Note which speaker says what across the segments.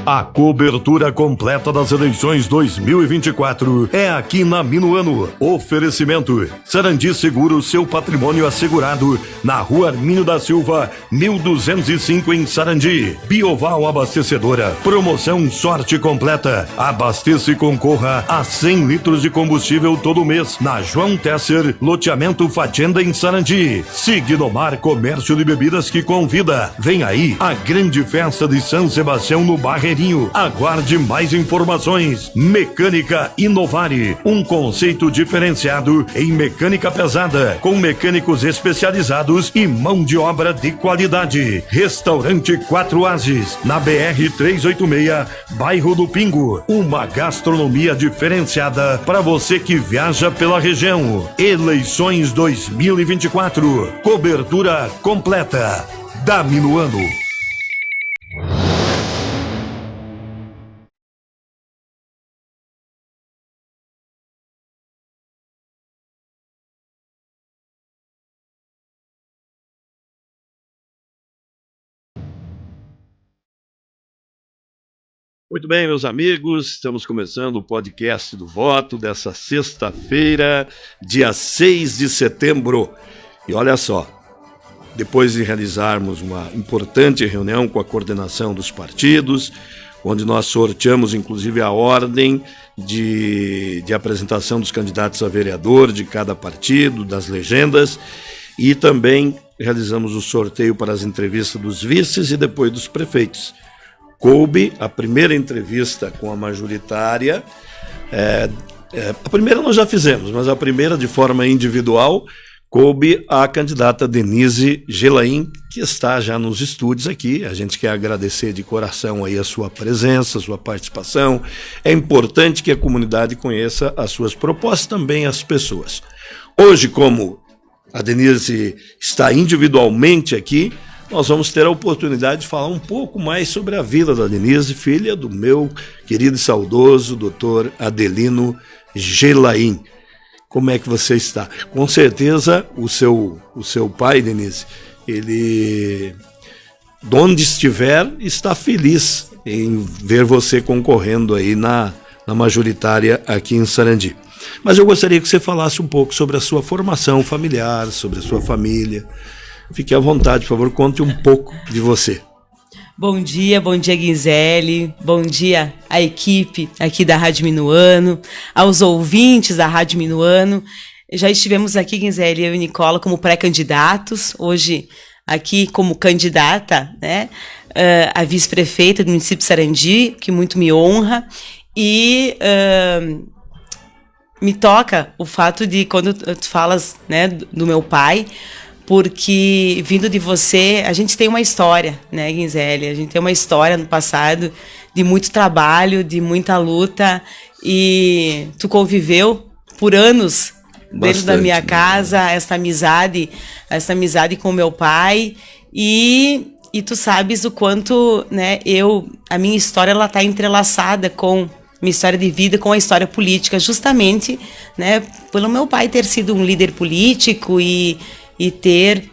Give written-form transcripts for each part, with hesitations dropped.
Speaker 1: A cobertura completa das eleições 2024 é aqui na Minuano. Oferecimento: Sarandi Seguro, seu patrimônio assegurado, na Rua Armínio da Silva, 1205 em Sarandi. Bioval Abastecedora, promoção Sorte Completa. Abasteça e concorra a 100 litros de combustível todo mês na João Tesser, loteamento Fazenda em Sarandi. Signomar Comércio de Bebidas que convida. Vem aí a grande festa de São Sebastião no Barreirinho. Aguarde mais informações. Mecânica Inovare, um conceito diferenciado em mecânica pesada, com mecânicos especializados e mão de obra de qualidade. Restaurante Quatro Ases, na BR-386, bairro do Pingo. Uma gastronomia diferenciada para você que viaja pela região. Eleições 2024. Cobertura completa da Minuano. Muito bem, meus amigos, estamos começando o podcast do voto dessa sexta-feira, dia 6 de setembro. E olha só, depois de realizarmos uma importante reunião com a coordenação dos partidos, onde nós sorteamos inclusive a ordem de apresentação dos candidatos a vereador de cada partido, das legendas, e também realizamos o sorteio para as entrevistas dos vices e depois dos prefeitos. Coube a primeira entrevista com a majoritária, a primeira nós já fizemos, mas a primeira de forma individual, coube a candidata Denise Gelain, que está já nos estúdios aqui. A gente quer agradecer de coração aí a sua presença, a sua participação. É importante que a comunidade conheça as suas propostas, também as pessoas. Hoje, como a Denise está individualmente aqui, nós vamos ter a oportunidade de falar um pouco mais sobre a vida da Denise, filha do meu querido e saudoso Dr. Adelino Gelain. Como é que você está? Com certeza o seu pai, Denise, ele, de onde estiver, está feliz em ver você concorrendo aí na majoritária aqui em Sarandi. Mas eu gostaria que você falasse um pouco sobre a sua formação familiar, sobre a sua família. Fique à vontade, por favor, conte um pouco de você.
Speaker 2: Bom dia Guinzelli, bom dia à equipe aqui da Rádio Minuano, aos ouvintes da Rádio Minuano. Já estivemos aqui, Guinzelli, eu e Nicola, como pré-candidatos, hoje aqui como candidata, né, a vice-prefeita do município de Sarandi, que muito me honra, e me toca o fato de, quando tu falas, né, do meu pai, porque vindo de você, a gente tem uma história, né, Guinzelli? A gente tem uma história no passado de muito trabalho, de muita luta, e tu conviveu por anos dentro da minha casa, essa amizade com meu pai, e tu sabes o quanto, né, a minha história, ela tá entrelaçada com minha história de vida, com a história política, justamente, né, pelo meu pai ter sido um líder político e ter,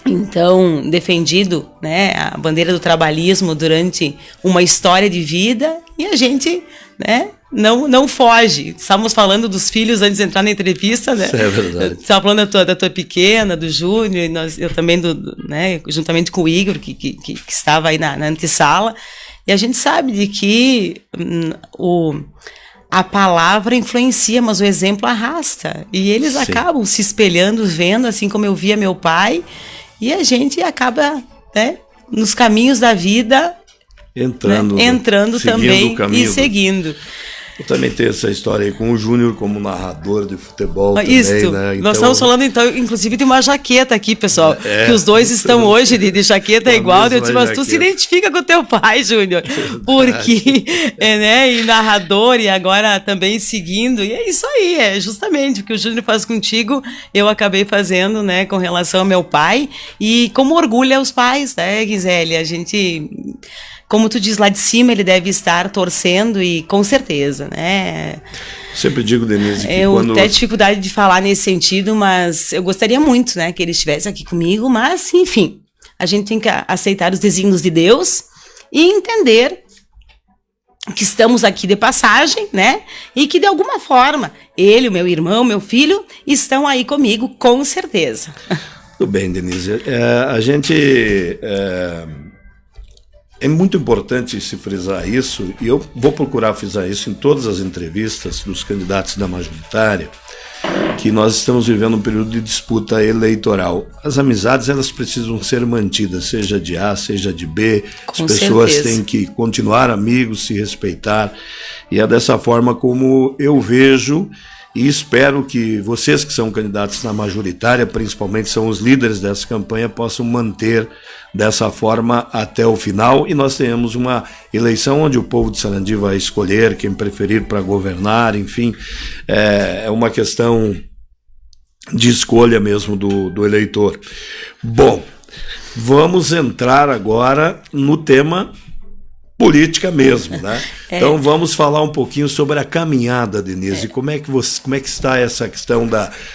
Speaker 2: então, defendido, né, a bandeira do trabalhismo durante uma história de vida, e a gente, né, não foge. Estávamos falando dos filhos antes de entrar na entrevista, né?
Speaker 1: Isso é verdade.
Speaker 2: Estava falando da tua pequena, do Júnior, eu também, né, juntamente com o Igor, que estava aí na antessala, e a gente sabe de que a palavra influencia, mas o exemplo arrasta. E eles acabam se espelhando, vendo, assim como eu via meu pai, e a gente acaba, né, nos caminhos da vida, entrando também e seguindo.
Speaker 1: Eu também tenho essa história aí com o Júnior como narrador de futebol
Speaker 2: Isso,
Speaker 1: também, né?
Speaker 2: Nós estamos falando, então, inclusive de uma jaqueta aqui, pessoal, que os dois estão hoje de jaqueta igual, eu disse, mas tu se identifica com o teu pai, Júnior, porque, né, e narrador, e agora também seguindo, e é isso aí, é justamente o que o Júnior faz contigo, eu acabei fazendo, né, com relação ao meu pai, e como orgulha os pais, né, Guinzelli, a gente... Como tu diz, lá de cima ele deve estar torcendo, e com certeza, né?
Speaker 1: Sempre digo, Denise, que
Speaker 2: eu até dificuldade de falar nesse sentido, mas eu gostaria muito, né, que ele estivesse aqui comigo, mas enfim, a gente tem que aceitar os desígnios de Deus e entender que estamos aqui de passagem, né? E que de alguma forma, ele, o meu irmão, meu filho, estão aí comigo, com certeza.
Speaker 1: Tudo bem, Denise. É muito importante se frisar isso, e eu vou procurar frisar isso em todas as entrevistas dos candidatos da majoritária, que nós estamos vivendo um período de disputa eleitoral. As amizades, elas precisam ser mantidas, seja de A, seja de B.
Speaker 2: Com
Speaker 1: as pessoas
Speaker 2: certeza.
Speaker 1: têm que continuar amigos, se respeitar, e é dessa forma como eu vejo e espero que vocês que são candidatos na majoritária, principalmente são os líderes dessa campanha, possam manter dessa forma até o final e nós tenhamos uma eleição onde o povo de Sarandi vai escolher quem preferir para governar, enfim, é uma questão de escolha mesmo do eleitor. Bom, vamos entrar agora no tema política mesmo, né? Então vamos falar um pouquinho sobre a caminhada, Denise. Como é que está essa questão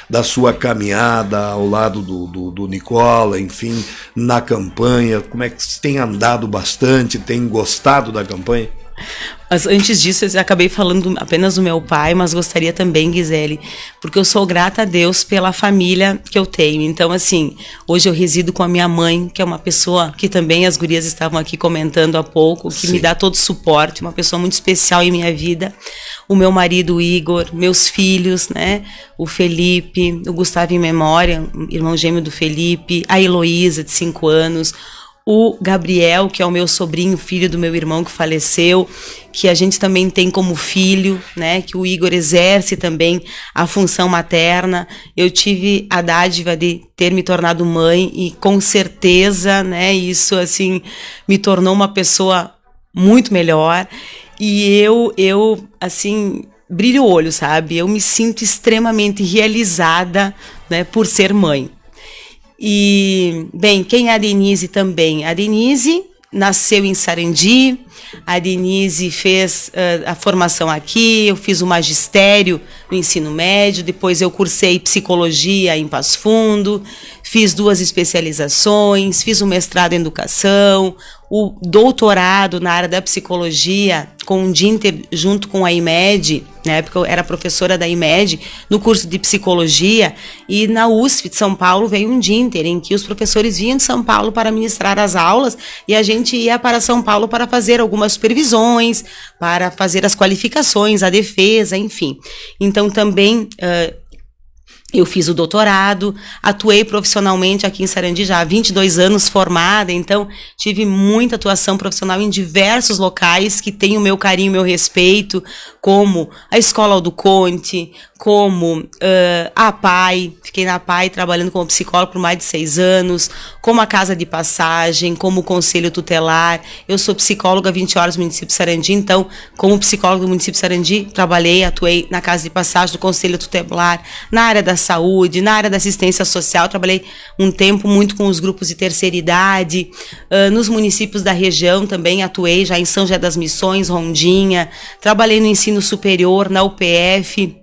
Speaker 1: da sua caminhada ao lado do Nicola, enfim, na campanha? Como é que você tem andado bastante, tem gostado da campanha?
Speaker 2: Mas antes disso, eu acabei falando apenas do meu pai, mas gostaria também, Gisele, porque eu sou grata a Deus pela família que eu tenho. Então, assim, hoje eu resido com a minha mãe, que é uma pessoa que também as gurias estavam aqui comentando há pouco, que me dá todo o suporte, uma pessoa muito especial em minha vida. O meu marido, o Igor, meus filhos, né? O Felipe, o Gustavo em memória, irmão gêmeo do Felipe, a Heloísa, de 5 anos, o Gabriel, que é o meu sobrinho, filho do meu irmão que faleceu, que a gente também tem como filho, né? Que o Igor exerce também a função materna. Eu tive a dádiva de ter me tornado mãe e com certeza, né? Isso, assim, me tornou uma pessoa muito melhor. E eu assim, brilho o olho, sabe? Eu me sinto extremamente realizada, né? Por ser mãe. E, bem, quem é a Denise também? A Denise nasceu em Sarandi, a Denise fez a formação aqui, eu fiz o magistério no ensino médio, depois eu cursei psicologia em Passo Fundo, fiz 2 especializações, fiz o mestrado em educação, o doutorado na área da psicologia com o Dinter junto com a IMED, na época eu era professora da IMED, no curso de psicologia, e na USP de São Paulo veio um Dinter, em que os professores vinham de São Paulo para ministrar as aulas e a gente ia para São Paulo para fazer algumas supervisões, para fazer as qualificações, a defesa, enfim. Então também eu fiz o doutorado, atuei profissionalmente aqui em Sarandi já há 22 anos formada, então tive muita atuação profissional em diversos locais que têm o meu carinho, o meu respeito, como a Escola Aldo Conte, como a APAI, fiquei na APAI trabalhando como psicóloga por mais de 6 anos, como a Casa de Passagem, como o Conselho Tutelar. Eu sou psicóloga 20 horas no município de Sarandi, então, como psicóloga do município de Sarandi, atuei na Casa de Passagem do Conselho Tutelar, na área da saúde, na área da assistência social, trabalhei um tempo muito com os grupos de terceira idade, nos municípios da região também atuei, já em São José das Missões, Rondinha, trabalhei no ensino superior, na UPF,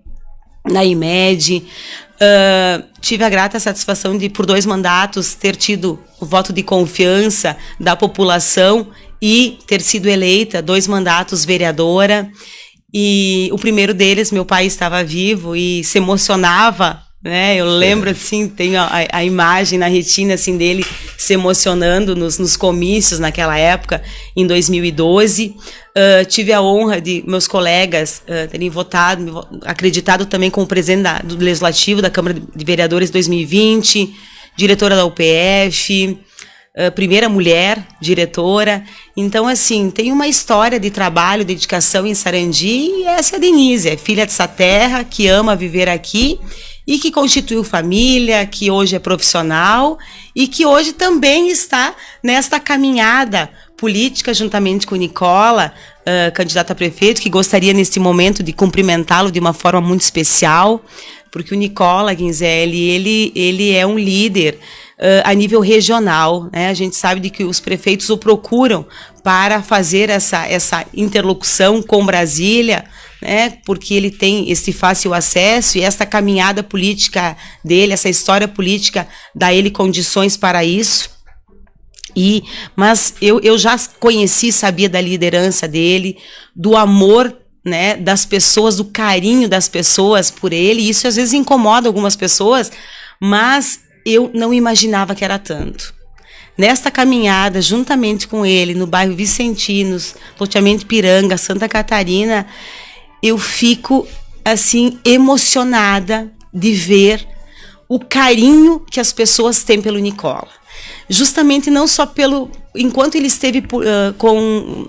Speaker 2: na IMED, tive a grata satisfação de, por 2 mandatos, ter tido o voto de confiança da população e ter sido eleita 2 mandatos vereadora. E o primeiro deles, meu pai estava vivo e se emocionava, né? Eu lembro, assim, tenho a imagem na retina, assim, dele se emocionando nos comícios naquela época, em 2012. Tive a honra de meus colegas terem votado, acreditado também como presidente do Legislativo da Câmara de Vereadores 2020, diretora da UPF, primeira mulher diretora. Então, assim, tem uma história de trabalho, dedicação em Sarandi, e essa é a Denise, é filha dessa terra, que ama viver aqui e que constituiu família, que hoje é profissional e que hoje também está nesta caminhada política juntamente com o Nicola, candidato a prefeito, que gostaria neste momento de cumprimentá-lo de uma forma muito especial, porque o Nicola, Ginzelli, ele é um líder a nível regional, né? A gente sabe de que os prefeitos o procuram para fazer essa interlocução com Brasília, né? Porque ele tem esse fácil acesso e essa caminhada política dele, essa história política dá ele condições para isso. Mas eu já conheci, sabia da liderança dele, do amor, né, das pessoas, do carinho das pessoas por ele, e isso às vezes incomoda algumas pessoas, mas eu não imaginava que era tanto. Nesta caminhada, juntamente com ele, no bairro Vicentinos, loteamento Piranga, Santa Catarina, eu fico, assim, emocionada de ver o carinho que as pessoas têm pelo Nicola. Justamente não só enquanto ele esteve com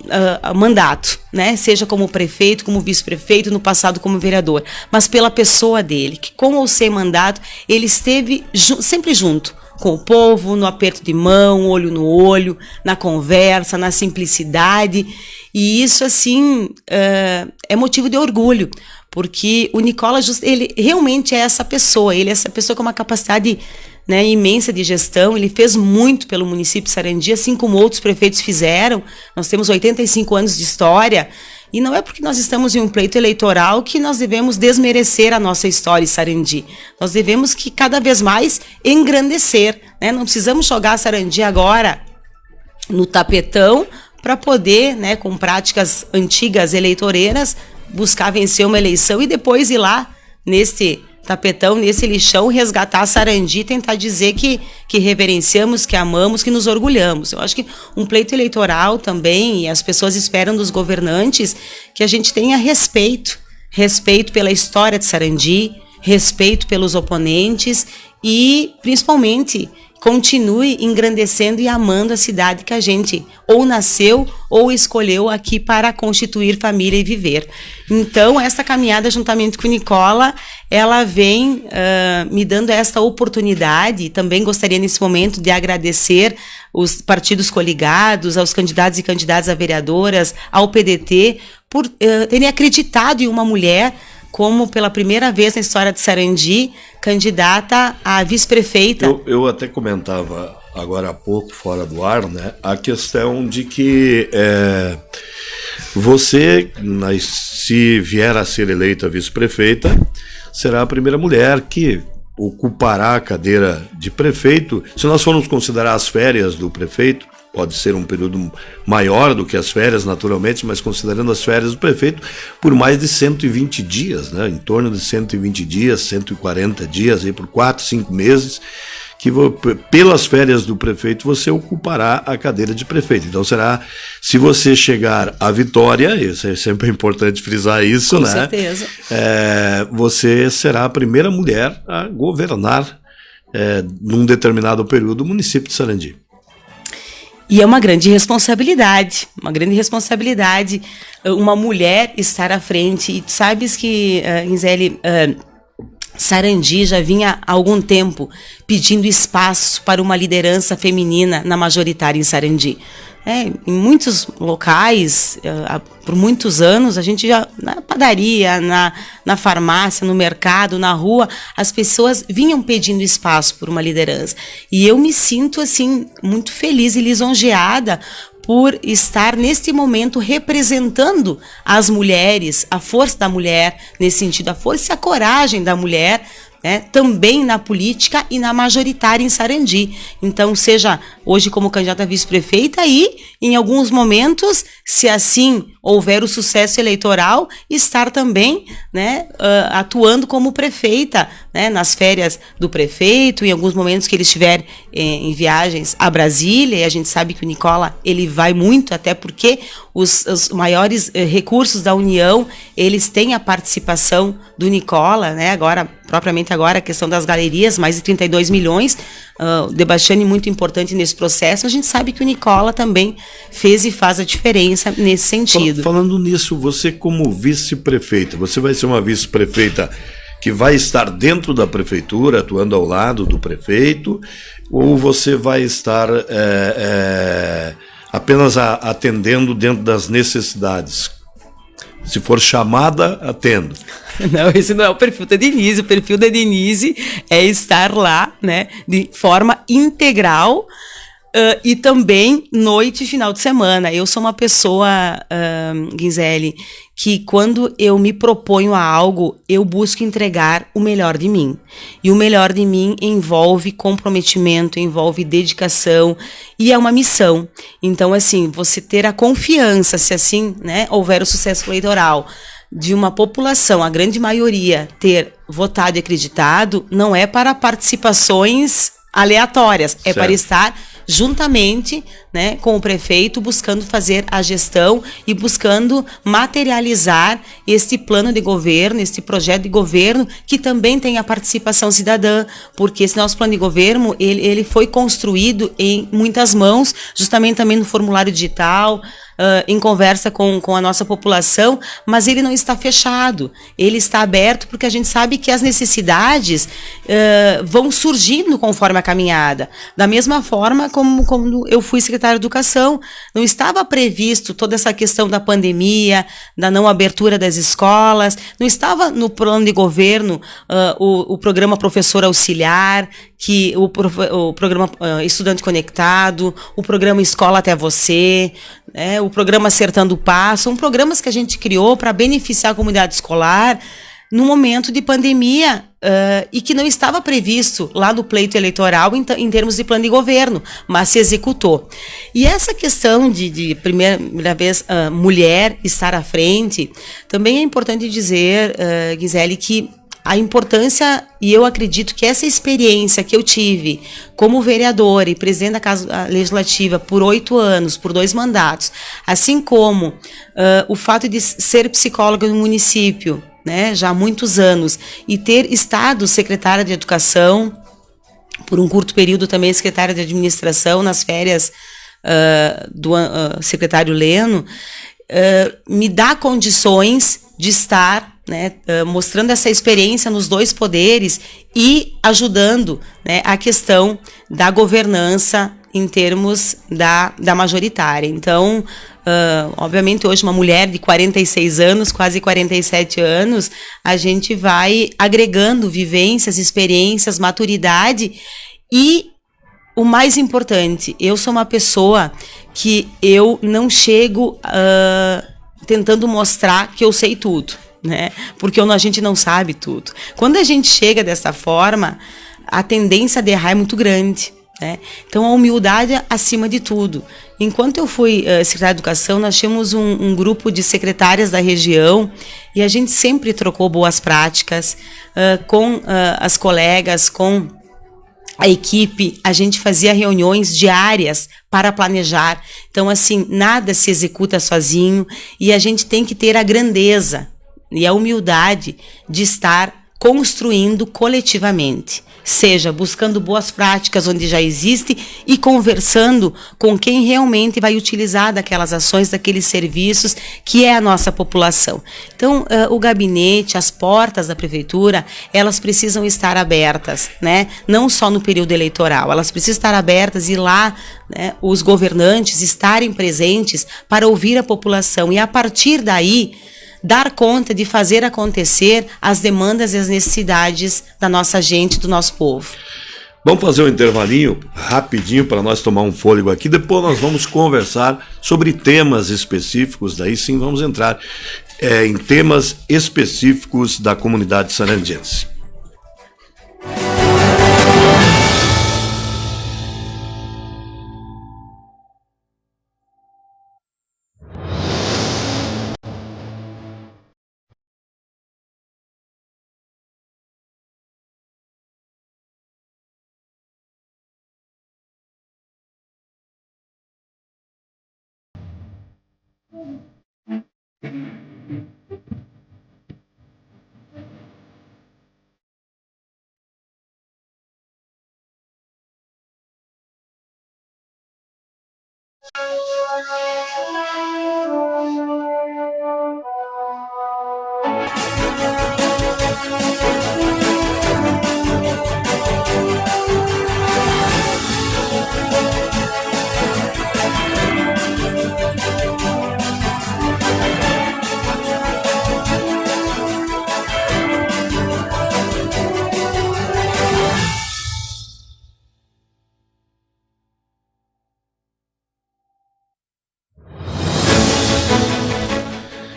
Speaker 2: mandato, né? Seja como prefeito, como vice-prefeito, no passado como vereador, mas pela pessoa dele, que com ou sem mandato, ele esteve sempre junto com o povo, no aperto de mão, olho no olho, na conversa, na simplicidade, e isso, assim, é motivo de orgulho, porque o Nicola, ele realmente é essa pessoa, ele é essa pessoa com uma capacidade, né, imensa de gestão, ele fez muito pelo município de Sarandi, assim como outros prefeitos fizeram. Nós temos 85 anos de história, e não é porque nós estamos em um pleito eleitoral que nós devemos desmerecer a nossa história em Sarandi. Nós devemos que cada vez mais engrandecer, né? Não precisamos jogar Sarandi agora no tapetão para poder, né, com práticas antigas eleitoreiras, buscar vencer uma eleição e depois ir lá nesse tapetão, nesse lixão, resgatar a Sarandi e tentar dizer que reverenciamos, que amamos, que nos orgulhamos. Eu acho que um pleito eleitoral também, e as pessoas esperam dos governantes que a gente tenha respeito pela história de Sarandi, respeito pelos oponentes e, principalmente, continue engrandecendo e amando a cidade que a gente ou nasceu ou escolheu aqui para constituir família e viver. Então, essa caminhada juntamente com o Nicola, ela vem me dando esta oportunidade. Também gostaria nesse momento de agradecer os partidos coligados, aos candidatos e candidatas a vereadoras, ao PDT, por terem acreditado em uma mulher como pela primeira vez na história de Sarandi, candidata a vice-prefeita.
Speaker 1: Eu até comentava agora há pouco, fora do ar, né, a questão de que você, se vier a ser eleita vice-prefeita, será a primeira mulher que ocupará a cadeira de prefeito. Se nós formos considerar as férias do prefeito, pode ser um período maior do que as férias, naturalmente, mas considerando as férias do prefeito, por mais de 120 dias, né? Em torno de 120 dias, 140 dias, aí por 4, 5 meses, que pelas férias do prefeito você ocupará a cadeira de prefeito. Então será, se você chegar à vitória, isso é sempre importante frisar isso,
Speaker 2: com
Speaker 1: né?
Speaker 2: certeza.
Speaker 1: Você será a primeira mulher a governar num determinado período o município de Sarandi.
Speaker 2: E é uma grande responsabilidade, uma mulher estar à frente. E tu sabes que, Gisele, Sarandi já vinha há algum tempo pedindo espaço para uma liderança feminina na majoritária em Sarandi. Em muitos locais, por muitos anos, a gente já, na padaria, na farmácia, no mercado, na rua, as pessoas vinham pedindo espaço por uma liderança. E eu me sinto, assim, muito feliz e lisonjeada por estar, neste momento, representando as mulheres, a força da mulher, nesse sentido, a força e a coragem da mulher, né, também na política e na majoritária em Sarandi. Então, seja hoje como candidata a vice-prefeita e, em alguns momentos, se assim houver o sucesso eleitoral, estar também, né, atuando como prefeita, né, nas férias do prefeito, em alguns momentos que ele estiver em viagens a Brasília, e a gente sabe que o Nicola, ele vai muito, até porque os maiores recursos da União, eles têm a participação do Nicola, né, propriamente agora, a questão das galerias, mais de 32 milhões, o Debastiani muito importante nesse processo. A gente sabe que o Nicola também fez e faz a diferença nesse sentido.
Speaker 1: Falando nisso, você como vice-prefeita, você vai ser uma vice-prefeita que vai estar dentro da prefeitura, atuando ao lado do prefeito, ou você vai estar apenas atendendo dentro das necessidades? Se for chamada, atendo.
Speaker 2: Não, esse não é o perfil da Denise. O perfil da Denise é estar lá, né, de forma integral, E também noite e final de semana. Eu sou uma pessoa, Gisele, que quando eu me proponho a algo, eu busco entregar o melhor de mim. E o melhor de mim envolve comprometimento, envolve dedicação e é uma missão. Então, assim, você ter a confiança, se assim, né, houver o sucesso eleitoral, de uma população, a grande maioria, ter votado e acreditado, não é para participações aleatórias, é para estar juntamente, né, com o prefeito, buscando fazer a gestão e buscando materializar este plano de governo, este projeto de governo, que também tem a participação cidadã, porque esse nosso plano de governo, ele foi construído em muitas mãos, justamente também no formulário digital, em conversa com a nossa população, mas ele não está fechado, ele está aberto porque a gente sabe que as necessidades vão surgindo conforme a caminhada. Da mesma forma como eu fui secretária de Educação, não estava previsto toda essa questão da pandemia, da não abertura das escolas, não estava no plano de governo o programa Professor Auxiliar, que o programa Estudante Conectado, o programa Escola Até Você, o programa Acertando o Passo, são programas que a gente criou para beneficiar a comunidade escolar no momento de pandemia e que não estava previsto lá no pleito eleitoral em termos de plano de governo, mas se executou. E essa questão de primeira vez mulher estar à frente, também é importante dizer, Gisele, que a importância, e eu acredito que essa experiência que eu tive como vereadora e presidente da Casa Legislativa por 8 anos, por 2 mandatos, assim como o fato de ser psicóloga no município, né, já há muitos anos, e ter estado secretária de Educação, por um curto período também secretária de Administração, nas férias do secretário Leno, me dá condições de estar, né, mostrando essa experiência nos 2 poderes e ajudando, né, a questão da governança em termos da majoritária. Então, obviamente, hoje uma mulher de 46 anos, quase 47 anos, a gente vai agregando vivências, experiências, maturidade e o mais importante, eu sou uma pessoa que eu não chego tentando mostrar que eu sei tudo, né? Porque a gente não sabe tudo. Quando a gente chega dessa forma, a tendência de errar é muito grande, né? Então a humildade acima de tudo. Enquanto eu fui secretária de Educação, nós tínhamos um grupo de secretárias da região e a gente sempre trocou boas práticas com as colegas, com a equipe, a gente fazia reuniões diárias para planejar. Então, assim, nada se executa sozinho e a gente tem que ter a grandeza e a humildade de estar construindo coletivamente, seja buscando boas práticas onde já existe e conversando com quem realmente vai utilizar daquelas ações, daqueles serviços que é a nossa população. Então, o gabinete, as portas da prefeitura, elas precisam estar abertas, né? Não só no período eleitoral, elas precisam estar abertas e lá, né, os governantes estarem presentes para ouvir a população e a partir daí dar conta de fazer acontecer as demandas e as necessidades da nossa gente, do nosso povo.
Speaker 1: Vamos fazer um intervalinho rapidinho para nós tomar um fôlego aqui, depois nós vamos conversar sobre temas específicos, daí sim vamos entrar em temas específicos da comunidade sarandiense.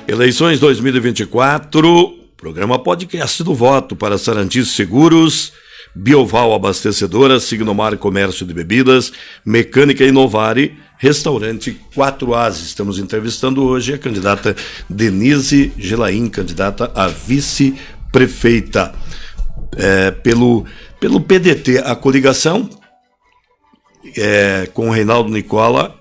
Speaker 1: Eleições 2024, programa podcast do voto para Sarantis Seguros, Bioval Abastecedora, Signomar Comércio de Bebidas, Mecânica Inovare, Restaurante 4As. Estamos entrevistando hoje a candidata Denise Gelain, candidata a vice-prefeita pelo PDT, a coligação com o Reinaldo Nicola,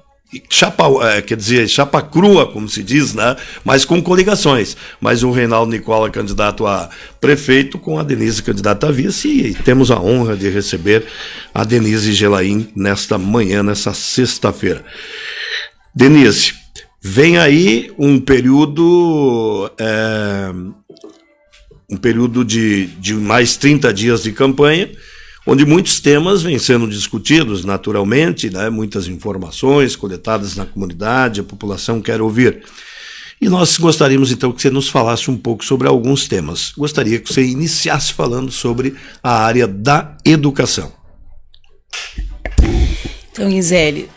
Speaker 1: chapa crua, como se diz, né? Mas com coligações. Mas o Reinaldo Nicola, candidato a prefeito, com a Denise, candidata a vice, e temos a honra de receber a Denise Gelain nesta manhã, nessa sexta-feira. Denise, vem aí um período de mais 30 dias de campanha, onde muitos temas vêm sendo discutidos naturalmente, né? Muitas informações coletadas na comunidade, a população quer ouvir. E nós gostaríamos então que você nos falasse um pouco sobre alguns temas. Gostaria que você iniciasse falando sobre a área da educação.
Speaker 2: Então, Gisele,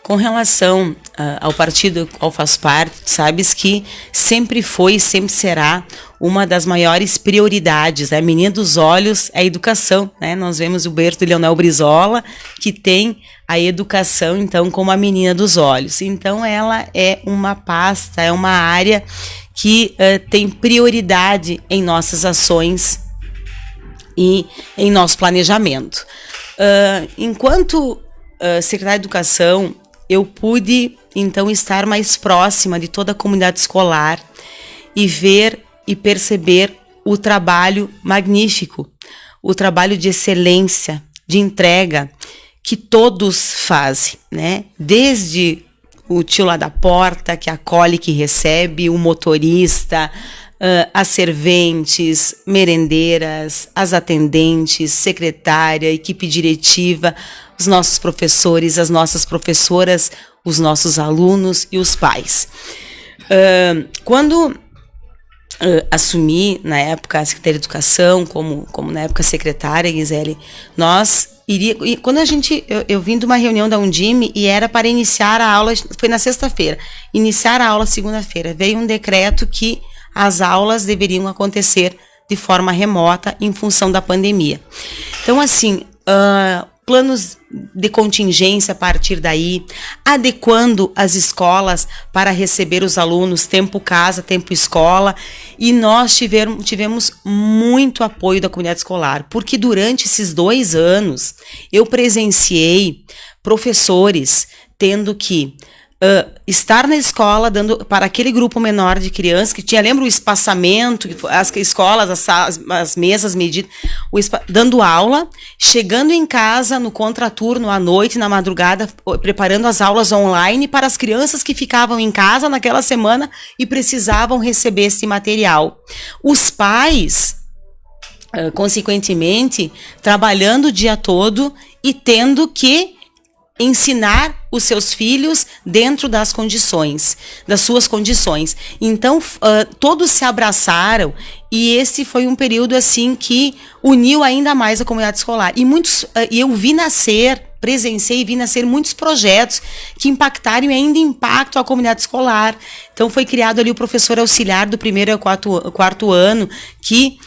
Speaker 2: com relação ao partido ao qual faço parte, sabes que sempre foi e sempre será uma das maiores prioridades, a menina dos olhos é a educação, né? Nós vemos o berço de Leonel Brizola, que tem a educação, então, como a menina dos olhos. Então, ela é uma pasta, é uma área que tem prioridade em nossas ações e em nosso planejamento. Enquanto secretária de Educação, eu pude, então, estar mais próxima de toda a comunidade escolar e ver e perceber o trabalho magnífico, o trabalho de excelência, de entrega, que todos fazem, né? Desde o tio lá da porta, que acolhe, que recebe, o motorista, as serventes, merendeiras, as atendentes, secretária, equipe diretiva, os nossos professores, as nossas professoras, os nossos alunos e os pais. Quando assumi, na época, a Secretaria de Educação, como na época secretária, Gisele, quando eu vim de uma reunião da Undime e era para iniciar a aula, foi na sexta-feira, iniciar a aula segunda-feira, veio um decreto que as aulas deveriam acontecer de forma remota em função da pandemia. Então, assim, planos de contingência a partir daí, adequando as escolas para receber os alunos, tempo casa, tempo escola, e nós tivemos muito apoio da comunidade escolar, porque durante esses 2 anos eu presenciei professores tendo que estar na escola dando para aquele grupo menor de crianças que tinha, lembra o espaçamento, as escolas, as mesas medidas, dando aula, chegando em casa no contraturno à noite, na madrugada, preparando as aulas online para as crianças que ficavam em casa naquela semana e precisavam receber esse material. Os pais, consequentemente, trabalhando o dia todo e tendo que ensinar os seus filhos dentro das suas condições. Então, todos se abraçaram e esse foi um período assim que uniu ainda mais a comunidade escolar. E eu presenciei e vi nascer muitos projetos que impactaram e ainda impactam a comunidade escolar. Então, foi criado ali o professor auxiliar do 1º ao 4º ano, que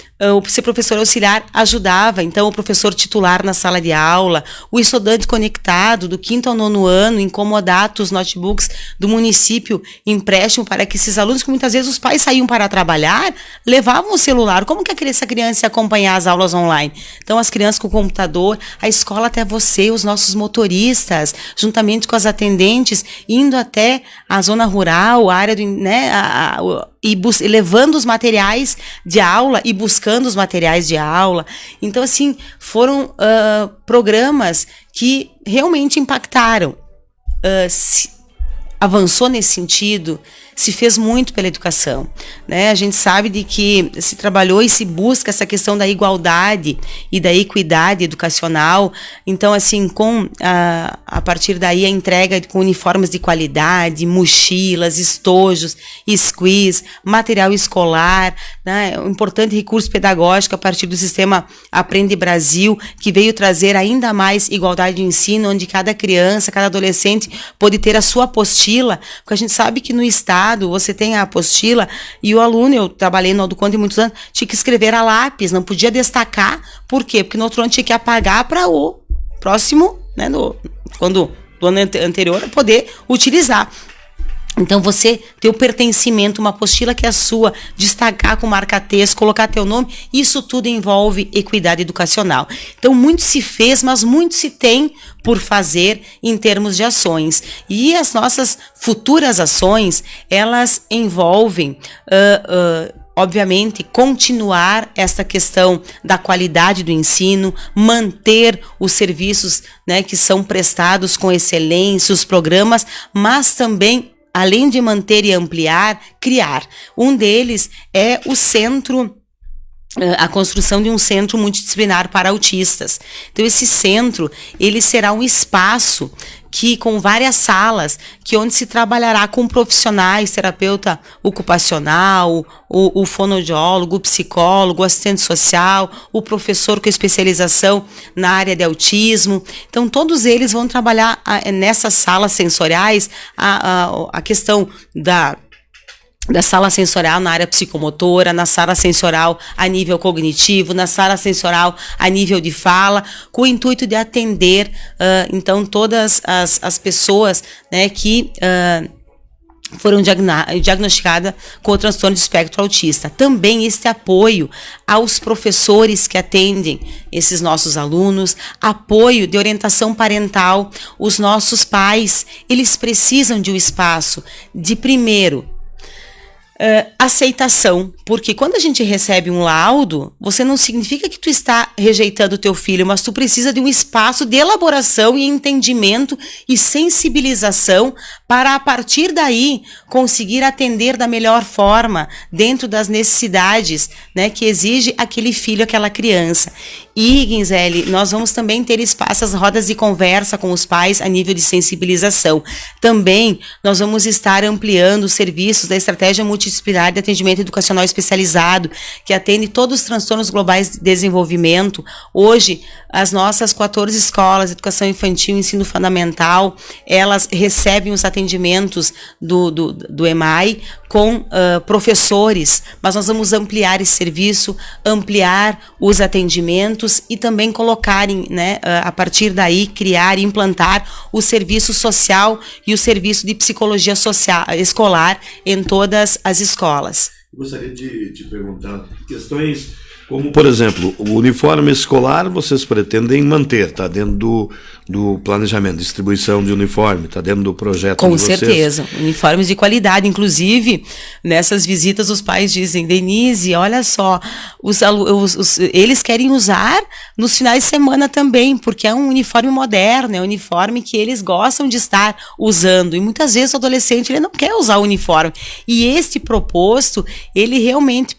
Speaker 2: esse professor auxiliar ajudava, então, o professor titular na sala de aula, o estudante conectado do 5º ao 9º ano, incomodato os notebooks do município, empréstimo para que esses alunos, que muitas vezes os pais saíam para trabalhar, levavam o celular. Como que essa criança ia acompanhar as aulas online? Então, as crianças com o computador, a escola até você, os nossos motoristas, juntamente com as atendentes, indo até a zona rural, a área do, né, e levando os materiais de aula e buscando os materiais de aula. Então, assim, foram programas que realmente impactaram. Avançou nesse sentido, se fez muito pela educação, né? A gente sabe de que se trabalhou e se busca essa questão da igualdade e da equidade educacional. Então, assim, a partir daí a entrega com uniformes de qualidade, mochilas, estojos, squeeze, material escolar, né? Um importante recurso pedagógico a partir do sistema Aprende Brasil, que veio trazer ainda mais igualdade de ensino, onde cada criança, cada adolescente pôde ter a sua apostila apostila, porque a gente sabe que no estado você tem a apostila e o aluno, eu trabalhei no Aldo Conde muitos anos, tinha que escrever a lápis, não podia destacar. Por quê? Porque no outro ano tinha que apagar para o próximo, né, do ano anterior, poder utilizar. Então, você ter o pertencimento, uma apostila que é sua, destacar com marca-texto, colocar teu nome, isso tudo envolve equidade educacional. Então, muito se fez, mas muito se tem por fazer em termos de ações. E as nossas futuras ações, elas envolvem obviamente, continuar essa questão da qualidade do ensino, manter os serviços, né, que são prestados com excelência, os programas, mas também, além de manter e ampliar, criar. Um deles é o centro, a construção de um centro multidisciplinar para autistas. Então, esse centro, ele será um espaço que com várias salas, que onde se trabalhará com profissionais, terapeuta ocupacional, o fonoaudiólogo, o psicólogo, o assistente social, o professor com especialização na área de autismo. Então, todos eles vão trabalhar nessas salas sensoriais a questão da sala sensorial na área psicomotora, na sala sensorial a nível cognitivo, na sala sensorial a nível de fala, com o intuito de atender, então, todas as pessoas, né, que foram diagnosticadas com o transtorno de espectro autista. Também este apoio aos professores que atendem esses nossos alunos, apoio de orientação parental. Os nossos pais, eles precisam de um espaço de, primeiro, aceitação, porque quando a gente recebe um laudo, você não significa que tu está rejeitando o teu filho, mas tu precisa de um espaço de elaboração e entendimento e sensibilização para, a partir daí, conseguir atender da melhor forma, dentro das necessidades, né, que exige aquele filho, aquela criança. E, Guinzelli, nós vamos também ter espaços, rodas de conversa com os pais a nível de sensibilização. Também nós vamos estar ampliando os serviços da estratégia multidisciplinar de atendimento educacional especializado, que atende todos os transtornos globais de desenvolvimento. Hoje, as nossas 14 escolas de educação infantil e ensino fundamental, elas recebem os atendimentos do EMAI com professores, mas nós vamos ampliar esse serviço, ampliar os atendimentos e também colocarem, né, a partir daí, criar e implantar o serviço social e o serviço de psicologia social, escolar em todas as escolas.
Speaker 1: Gostaria de te perguntar questões como, por exemplo, o uniforme escolar vocês pretendem manter, está dentro do planejamento, distribuição de uniforme, está dentro do projeto de vocês? Com
Speaker 2: certeza, uniformes de qualidade. Inclusive, nessas visitas os pais dizem: Denise, olha só, eles querem usar nos finais de semana também, porque é um uniforme moderno, é um uniforme que eles gostam de estar usando, e muitas vezes o adolescente ele não quer usar o uniforme, e este proposto, ele realmente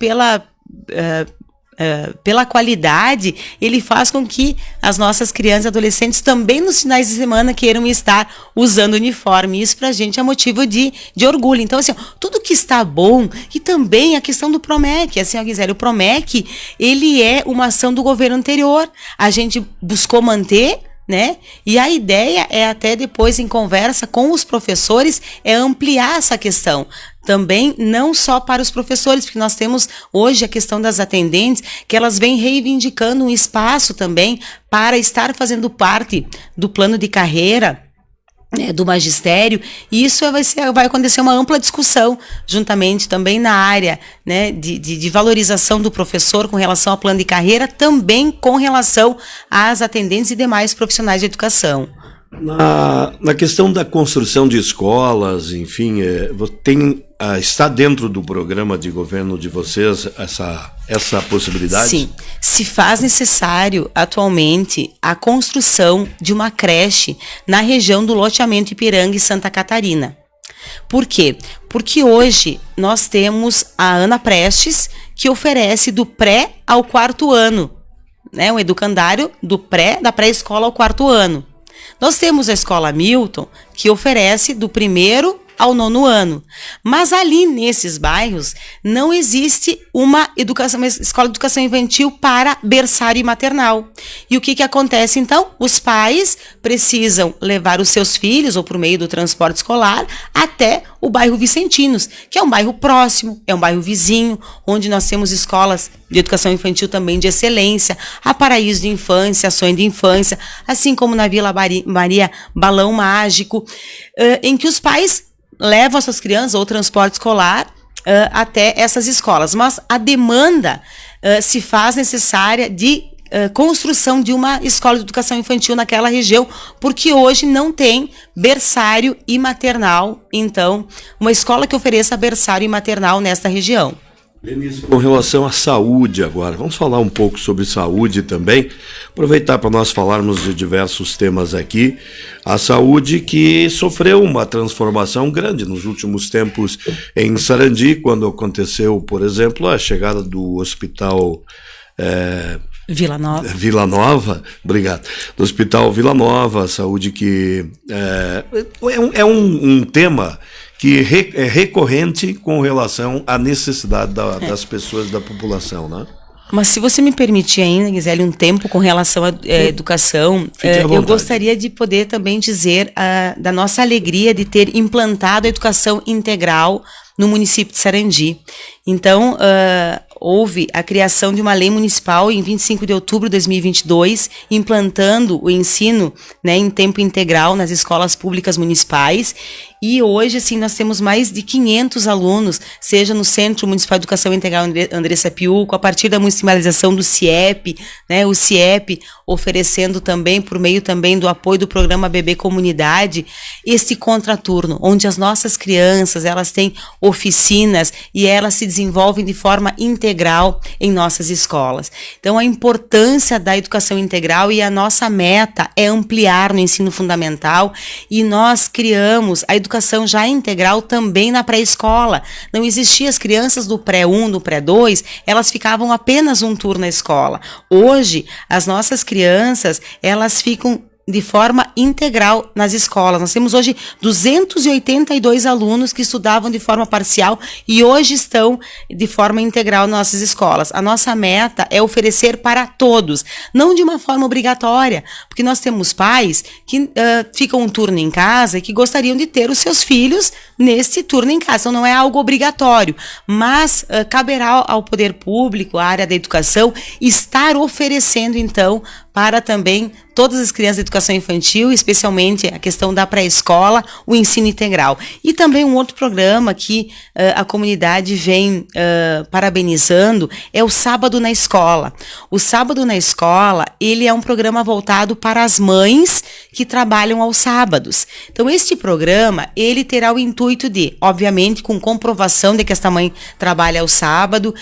Speaker 2: pela qualidade, ele faz com que as nossas crianças e adolescentes também nos finais de semana queiram estar usando uniforme. Isso pra gente é motivo de orgulho. Então, assim, tudo que está bom, e também a questão do PROMEC, assim, ó, Guinzelli, o PROMEC, ele é uma ação do governo anterior. A gente buscou manter, né? E a ideia é, até depois em conversa com os professores, é ampliar essa questão. Também não só para os professores, porque nós temos hoje a questão das atendentes, que elas vêm reivindicando um espaço também para estar fazendo parte do plano de carreira, né, do magistério, e isso vai acontecer uma ampla discussão, juntamente também na área, né, de valorização do professor com relação ao plano de carreira, também com relação às atendentes e demais profissionais de educação.
Speaker 1: Na questão da construção de escolas, enfim, está dentro do programa de governo de vocês essa possibilidade?
Speaker 2: Sim, se faz necessário atualmente a construção de uma creche na região do loteamento Ipiranga e Santa Catarina. Por quê? Porque hoje nós temos a Ana Prestes, que oferece do pré ao 4º ano, né, um educandário da pré-escola ao 4º ano. Nós temos a Escola Milton, que oferece do 1º ao 9º ano. Mas ali nesses bairros não existe uma escola de educação infantil para berçário e maternal. E o que acontece então? Os pais precisam levar os seus filhos, ou por meio do transporte escolar, até o bairro Vicentinos, que é um bairro próximo, é um bairro vizinho, onde nós temos escolas de educação infantil também de excelência, a Paraíso de Infância, a Sonho de Infância, assim como na Vila Maria Balão Mágico, em que os pais levam as suas crianças ou transporte escolar até essas escolas. Mas a demanda se faz necessária de construção de uma escola de educação infantil naquela região, porque hoje não tem berçário e maternal, então, uma escola que ofereça berçário e maternal nesta região.
Speaker 1: Denise, com relação à saúde agora, vamos falar um pouco sobre saúde também, aproveitar para nós falarmos de diversos temas aqui. A saúde que sofreu uma transformação grande nos últimos tempos em Sarandi, quando aconteceu, por exemplo, a chegada do hospital Vila Nova, obrigado. Do Hospital Vila Nova, saúde que é um tema que é recorrente com relação à necessidade das pessoas, da população, né?
Speaker 2: Mas se você me permitir ainda, Gisele, um tempo com relação à educação, eu gostaria de poder também dizer da nossa alegria de ter implantado a educação integral no município de Sarandi. Então, houve a criação de uma lei municipal em 25 de outubro de 2022, implantando o ensino, né, em tempo integral nas escolas públicas municipais. E hoje, assim, nós temos mais de 500 alunos, seja no Centro Municipal de Educação Integral Andressa Piuco, a partir da municipalização do CIEP, né, o CIEP oferecendo também, por meio também do apoio do programa Bebê Comunidade, esse contraturno, onde as nossas crianças, elas têm oficinas e elas se desenvolvem de forma integral em nossas escolas. Então, a importância da educação integral, e a nossa meta é ampliar no ensino fundamental, e nós criamos a educação já integral também na pré-escola. Não existia as crianças do pré-1, do pré-2, elas ficavam apenas um turno na escola. Hoje, as nossas crianças, elas ficam de forma integral nas escolas. Nós temos hoje 282 alunos que estudavam de forma parcial e hoje estão de forma integral nas nossas escolas. A nossa meta é oferecer para todos, não de uma forma obrigatória, porque nós temos pais que ficam um turno em casa e que gostariam de ter os seus filhos nesse turno em casa. Então não é algo obrigatório, mas caberá ao poder público, à área da educação, estar oferecendo então para também todas as crianças de educação infantil, especialmente a questão da pré-escola, o ensino integral. E também um outro programa que a comunidade vem parabenizando é o Sábado na Escola. O Sábado na Escola, ele é um programa voltado para as mães que trabalham aos sábados. Então, este programa, ele terá o intuito de, obviamente, com comprovação de que esta mãe trabalha ao sábado,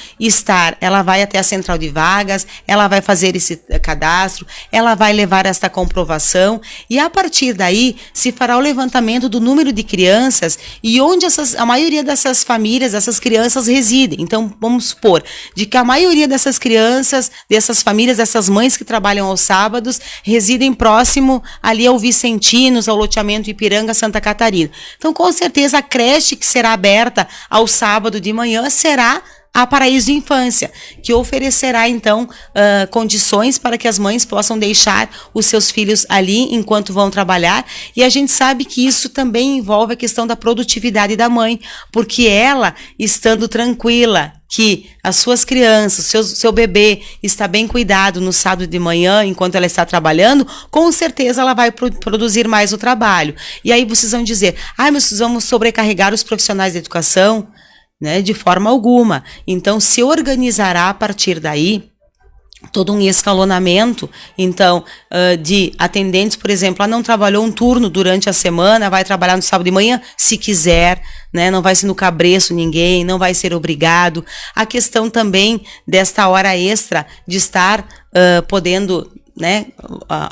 Speaker 2: ela vai até a central de vagas, ela vai fazer esse cadastro, ela vai levar esta comprovação e a partir daí se fará o levantamento do número de crianças e onde a maioria dessas famílias, dessas crianças residem. Então, vamos supor, de que a maioria dessas crianças, dessas famílias, dessas mães que trabalham aos sábados, residem próximo ali ao Vicentinos, ao loteamento Ipiranga, Santa Catarina. Então, com certeza, a creche que será aberta ao sábado de manhã será a Paraíso de Infância, que oferecerá, então, condições para que as mães possam deixar os seus filhos ali enquanto vão trabalhar. E a gente sabe que isso também envolve a questão da produtividade da mãe, porque ela, estando tranquila, que as suas crianças, seu bebê está bem cuidado no sábado de manhã, enquanto ela está trabalhando, com certeza ela vai produzir mais o trabalho. E aí vocês vão dizer, mas vamos sobrecarregar os profissionais da educação? Né, de forma alguma. Então, se organizará a partir daí todo um escalonamento, então, de atendentes, por exemplo, não trabalhou um turno durante a semana, vai trabalhar no sábado de manhã, se quiser, né, não vai ser no cabreço ninguém, não vai ser obrigado. A questão também desta hora extra, de estar podendo, né,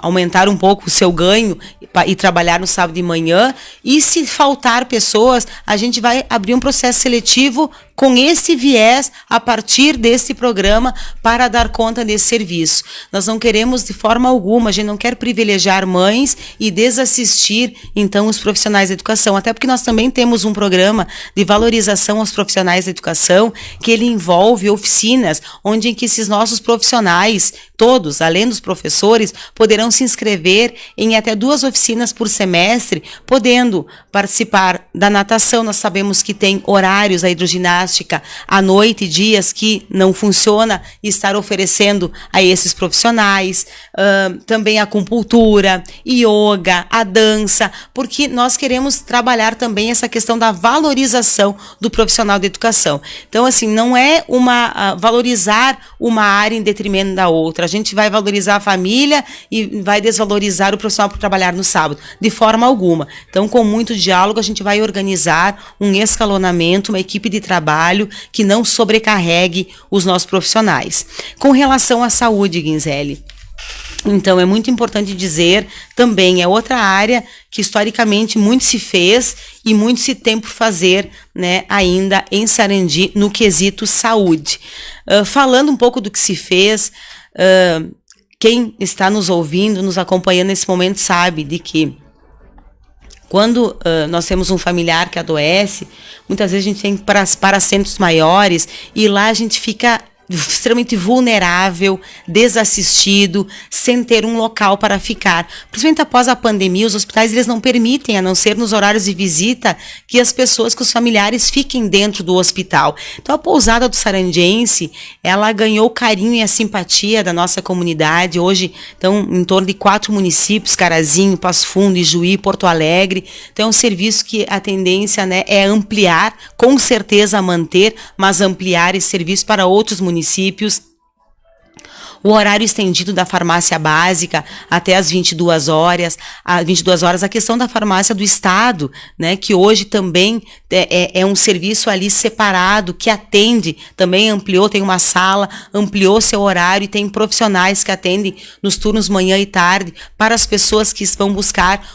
Speaker 2: aumentar um pouco o seu ganho e trabalhar no sábado de manhã, e se faltar pessoas, a gente vai abrir um processo seletivo com esse viés a partir desse programa para dar conta desse serviço. Nós não queremos de forma alguma, a gente não quer privilegiar mães e desassistir então os profissionais da educação, até porque nós também temos um programa de valorização aos profissionais da educação, que ele envolve oficinas, onde em que esses nossos profissionais, todos, além dos professores, poderão se inscrever em até 2 oficinas por semestre, podendo participar da natação. Nós sabemos que tem horários a hidroginástica à noite, dias que não funciona, e estar oferecendo a esses profissionais, também a acupuntura, yoga, a dança, porque nós queremos trabalhar também essa questão da valorização do profissional de educação. Então, assim, não é valorizar uma área em detrimento da outra. A gente vai valorizar a família e vai desvalorizar o profissional por trabalhar no sábado, de forma alguma. Então, com muito diálogo, a gente vai organizar um escalonamento, uma equipe de trabalho que não sobrecarregue os nossos profissionais. Com relação à saúde, Guinzelli, então é muito importante dizer também, é outra área que historicamente muito se fez e muito se tem por fazer, né, ainda em Sarandi no quesito saúde. Falando um pouco do que se fez, quem está nos ouvindo, nos acompanhando nesse momento sabe de que quando nós temos um familiar que adoece, muitas vezes a gente tem que ir para centros maiores e lá a gente fica extremamente vulnerável, desassistido, sem ter um local para ficar. Principalmente após a pandemia, os hospitais eles não permitem, a não ser nos horários de visita, que as pessoas, que os familiares fiquem dentro do hospital. Então a pousada do sarandiense, ela ganhou o carinho e a simpatia da nossa comunidade. Hoje, então, em torno de 4 municípios, Carazinho, Passo Fundo, Ijuí, Porto Alegre. Então é um serviço que a tendência, né, é ampliar, com certeza manter, mas ampliar esse serviço para outros municípios. O horário estendido da farmácia básica até as 22 horas, a questão da farmácia do Estado, né, que hoje também é um serviço ali separado, que atende, também ampliou, tem uma sala, ampliou seu horário e tem profissionais que atendem nos turnos manhã e tarde para as pessoas que vão buscar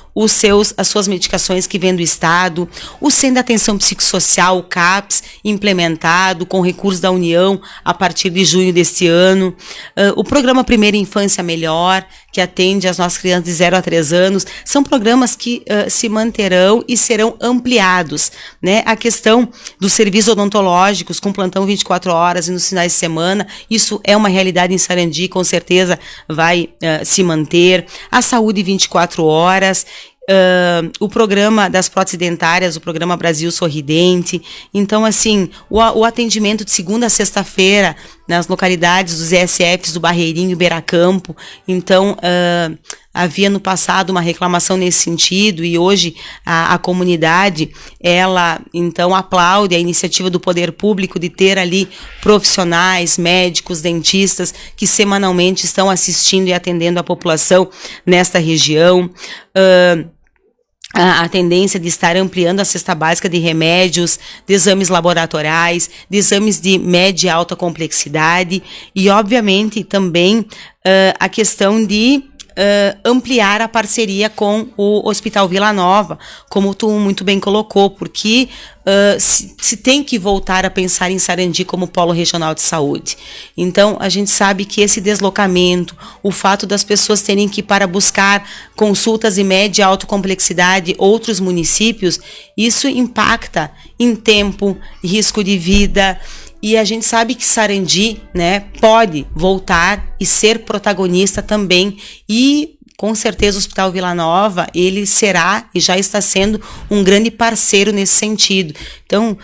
Speaker 2: as suas medicações que vêm do Estado. O Centro de Atenção Psicossocial, o CAPS, implementado com recursos da União a partir de junho deste ano. O programa Primeira Infância Melhor, que atende as nossas crianças de 0 a 3 anos, são programas que se manterão e serão ampliados, né? A questão dos serviços odontológicos com plantão 24 horas e nos finais de semana, isso é uma realidade em Sarandi, com certeza vai se manter. A saúde 24 horas, o programa das próteses dentárias, o programa Brasil Sorridente. Então, assim, o atendimento de segunda a sexta-feira nas localidades dos ESFs do Barreirinho e Beiracampo. Então, havia no passado uma reclamação nesse sentido e hoje a comunidade, ela então aplaude a iniciativa do poder público de ter ali profissionais, médicos, dentistas que semanalmente estão assistindo e atendendo a população nesta região. A tendência de estar ampliando a cesta básica de remédios, de exames laboratoriais, de exames de média e alta complexidade e, obviamente, também a questão de ampliar a parceria com o Hospital Vila Nova, como tu muito bem colocou, porque se tem que voltar a pensar em Sarandi como polo regional de saúde. Então, a gente sabe que esse deslocamento, o fato das pessoas terem que ir para buscar consultas de média e alta complexidade outros municípios, isso impacta em tempo, risco de vida. E a gente sabe que Sarandi, né, pode voltar e ser protagonista também e com certeza o Hospital Vila Nova, ele será e já está sendo um grande parceiro nesse sentido. Então,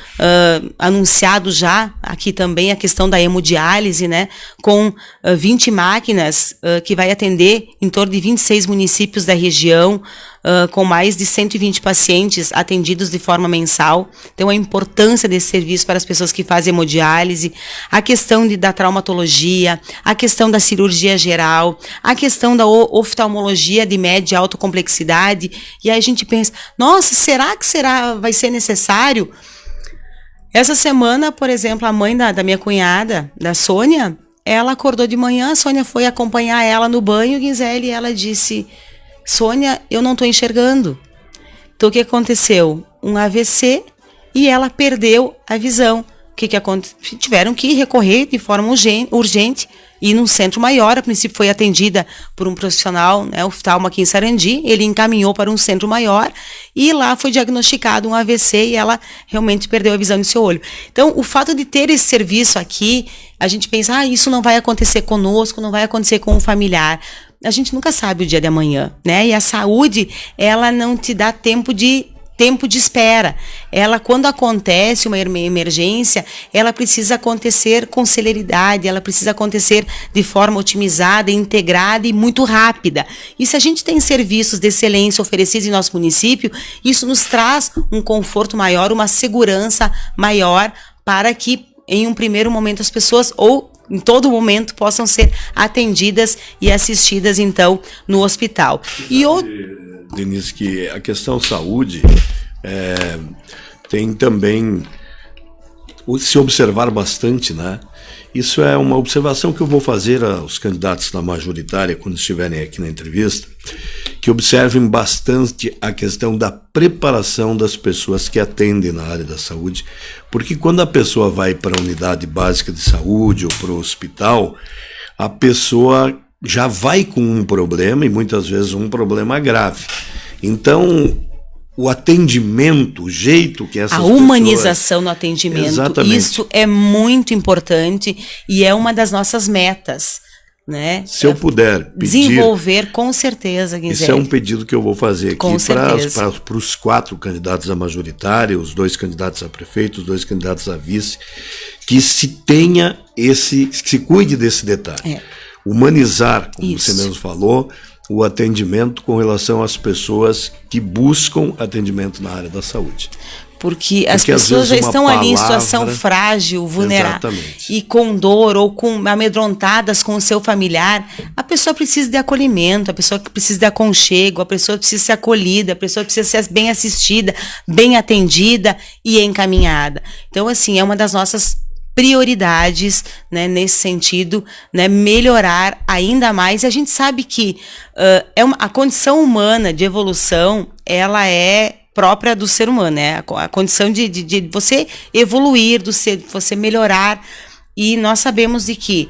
Speaker 2: anunciado já aqui também a questão da hemodiálise, né, com 20 máquinas que vai atender em torno de 26 municípios da região, com mais de 120 pacientes atendidos de forma mensal. Então, a importância desse serviço para as pessoas que fazem hemodiálise, a questão da traumatologia, a questão da cirurgia geral, a questão da oftalmologia de média e alta complexidade. E aí a gente pensa, nossa, será que vai ser necessário? Essa semana, por exemplo, a mãe da minha cunhada, da Sônia, ela acordou de manhã, a Sônia foi acompanhar ela no banho, Guinzelli, e ela disse: Sônia, eu não estou enxergando. Então, o que aconteceu? Um AVC e ela perdeu a visão. que aconteceu? Tiveram que recorrer de forma urgente e num centro maior. A princípio foi atendida por um profissional, né, oftalmo aqui em Sarandi. Ele encaminhou para um centro maior e lá foi diagnosticado um AVC e ela realmente perdeu a visão do seu olho. Então, o fato de ter esse serviço aqui, a gente pensa, isso não vai acontecer conosco, não vai acontecer com o familiar. A gente nunca sabe o dia de amanhã, né? E a saúde, ela não te dá tempo de espera. Ela, quando acontece uma emergência, ela precisa acontecer com celeridade, ela precisa acontecer de forma otimizada, integrada e muito rápida. E se a gente tem serviços de excelência oferecidos em nosso município, isso nos traz um conforto maior, uma segurança maior para que, em um primeiro momento, as pessoas, ou em todo momento, possam ser atendidas e assistidas, então, no hospital.
Speaker 1: Denise, que a questão saúde tem também se observar bastante, né? Isso é uma observação que eu vou fazer aos candidatos da majoritária quando estiverem aqui na entrevista, que observem bastante a questão da preparação das pessoas que atendem na área da saúde, porque quando a pessoa vai para a unidade básica de saúde ou para o hospital, a pessoa já vai com um problema e muitas vezes um problema grave. Então, o atendimento, o jeito que essas pessoas... A
Speaker 2: humanização no atendimento,
Speaker 1: exatamente,
Speaker 2: isso é muito importante e é uma das nossas metas, né?
Speaker 1: Se eu puder pedir...
Speaker 2: Desenvolver, com certeza, Guinzelli.
Speaker 1: Isso é um pedido que eu vou fazer aqui para os 4 candidatos à majoritária, os 2 candidatos a prefeito, os 2 candidatos a vice, que se cuide desse detalhe. Humanizar, como você mesmo falou, o atendimento com relação às pessoas que buscam atendimento na área da saúde. Porque
Speaker 2: as pessoas já estão ali em situação frágil, vulnerável, e com dor ou amedrontadas com o seu familiar. A pessoa precisa de acolhimento, a pessoa precisa de aconchego, a pessoa precisa ser acolhida, a pessoa precisa ser bem assistida, bem atendida e encaminhada. Então, assim, é uma das nossas prioridades, né, nesse sentido, né, melhorar ainda mais. E a gente sabe que a condição humana de evolução, ela é própria do ser humano, né? A condição de você evoluir, de você melhorar. E nós sabemos de que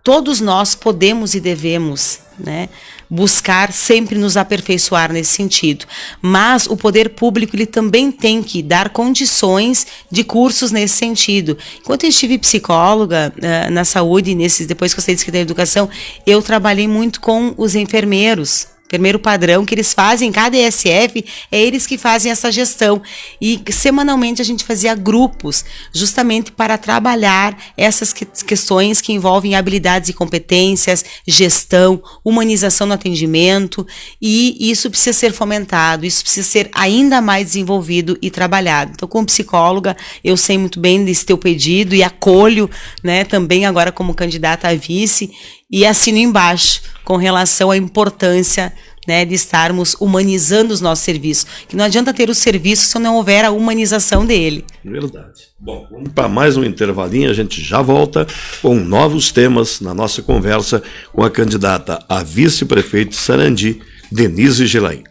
Speaker 2: todos nós podemos e devemos, né, buscar sempre nos aperfeiçoar nesse sentido. Mas o poder público, ele também tem que dar condições de cursos nesse sentido. Enquanto eu estive psicóloga na saúde, depois que eu saí de Secretaria da Educação, eu trabalhei muito com os enfermeiro padrão, que eles fazem, cada ESF, é eles que fazem essa gestão. E semanalmente a gente fazia grupos, justamente para trabalhar essas questões que envolvem habilidades e competências, gestão, humanização no atendimento, e isso precisa ser fomentado, isso precisa ser ainda mais desenvolvido e trabalhado. Então, como psicóloga, eu sei muito bem desse teu pedido e acolho, né, também agora como candidata a vice, e assino embaixo com relação à importância, né, de estarmos humanizando os nossos serviços. Que não adianta ter o serviço se não houver a humanização dele.
Speaker 1: Verdade. Bom, vamos para mais um intervalinho, a gente já volta com novos temas na nossa conversa com a candidata a vice-prefeito de Sarandi, Denise Gelain.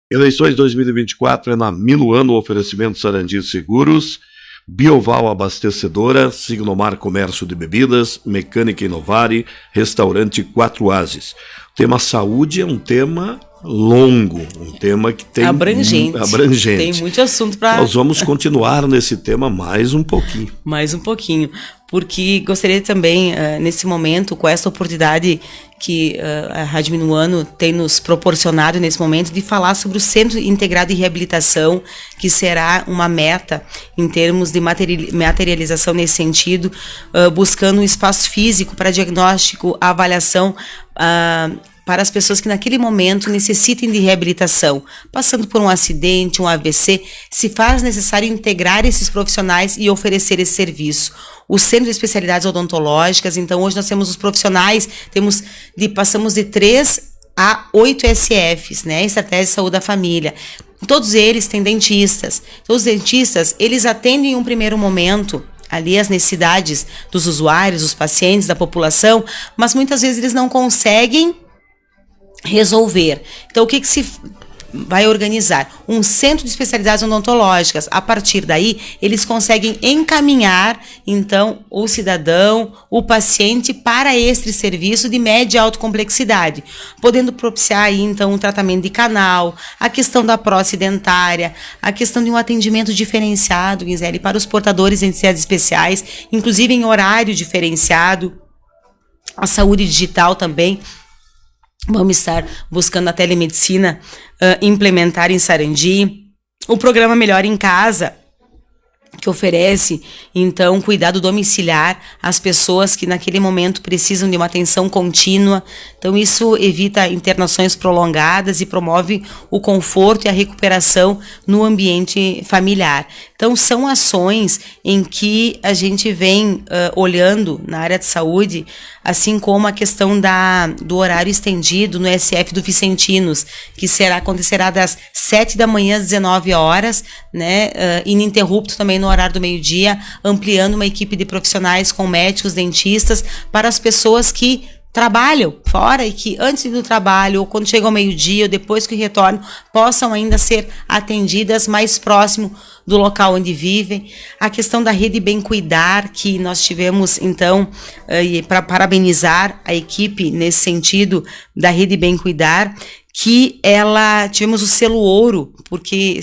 Speaker 1: Eleições 2024 é na Minuano, oferecimento Sarandi Seguros, Bioval Abastecedora, Signomar Comércio de Bebidas, Mecânica Inovare, Restaurante 4 Ases. O tema saúde é um tema longo, um tema que tem
Speaker 2: abrangente. Tem muito assunto para...
Speaker 1: Nós vamos continuar nesse tema mais um pouquinho.
Speaker 2: Mais um pouquinho, porque gostaria também, nesse momento, com essa oportunidade que a Rádio Minuano tem nos proporcionado nesse momento, de falar sobre o Centro Integrado de Reabilitação, que será uma meta em termos de materialização nesse sentido, buscando um espaço físico para diagnóstico, avaliação, para as pessoas que naquele momento necessitem de reabilitação, passando por um acidente, um AVC, se faz necessário integrar esses profissionais e oferecer esse serviço. O Centro de Especialidades Odontológicas, então hoje nós temos os profissionais, passamos de 3 a 8 SFs, né, Estratégia de Saúde da Família. Todos eles têm dentistas. Então, os dentistas, eles atendem em um primeiro momento ali as necessidades dos usuários, dos pacientes, da população, mas muitas vezes eles não conseguem resolver. Então, o que se vai organizar? Um centro de especialidades odontológicas. A partir daí, eles conseguem encaminhar, então, o cidadão, o paciente, para este serviço de média e alta complexidade, podendo propiciar aí, então, um tratamento de canal, a questão da prótese dentária, a questão de um atendimento diferenciado, Gisele, para os portadores de necessidades especiais, inclusive em horário diferenciado, a saúde digital também. Vamos estar buscando a telemedicina implementar em Sarandi. O programa Melhor em Casa, que oferece, então, cuidado domiciliar às pessoas que naquele momento precisam de uma atenção contínua. Então, isso evita internações prolongadas e promove o conforto e a recuperação no ambiente familiar. Então, são ações em que a gente vem olhando na área de saúde, assim como a questão do horário estendido no SF do Vicentinos, que acontecerá das 7 da manhã às 19 horas, né, ininterrupto também no horário do meio-dia, ampliando uma equipe de profissionais com médicos, dentistas, para as pessoas que trabalham fora e que antes do trabalho, ou quando chegam ao meio-dia, ou depois que retornam, possam ainda ser atendidas mais próximo do local onde vivem. A questão da Rede Bem Cuidar, que nós tivemos, então, para parabenizar a equipe nesse sentido da Rede Bem Cuidar, que tivemos o selo ouro, porque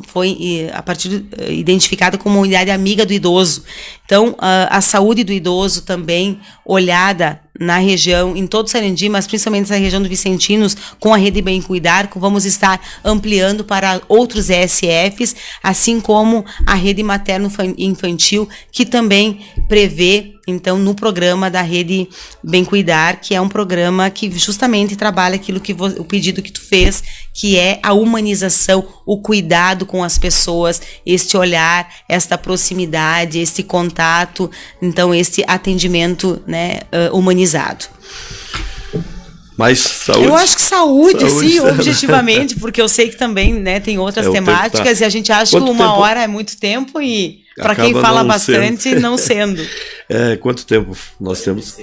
Speaker 2: foi a partir identificada como uma unidade amiga do idoso. Então, a saúde do idoso também olhada na região, em todo o Sarandi, mas principalmente na região do Vicentinos, com a Rede Bem Cuidar, que vamos estar ampliando para outros ESFs, assim como a Rede Materno-Infantil, que também prevê, então, no programa da Rede Bem Cuidar, que é um programa que justamente trabalha aquilo que o pedido que tu fez, que é a humanização, o cuidado com as pessoas, este olhar, esta proximidade, este contato, então, este atendimento, né, humanizado.
Speaker 1: Mas saúde.
Speaker 2: Eu acho que saúde sim, objetivamente, porque eu sei que também, né, tem outras temáticas, e a gente acha que uma hora é muito tempo e para quem fala bastante, não sendo.
Speaker 1: Quanto tempo nós temos?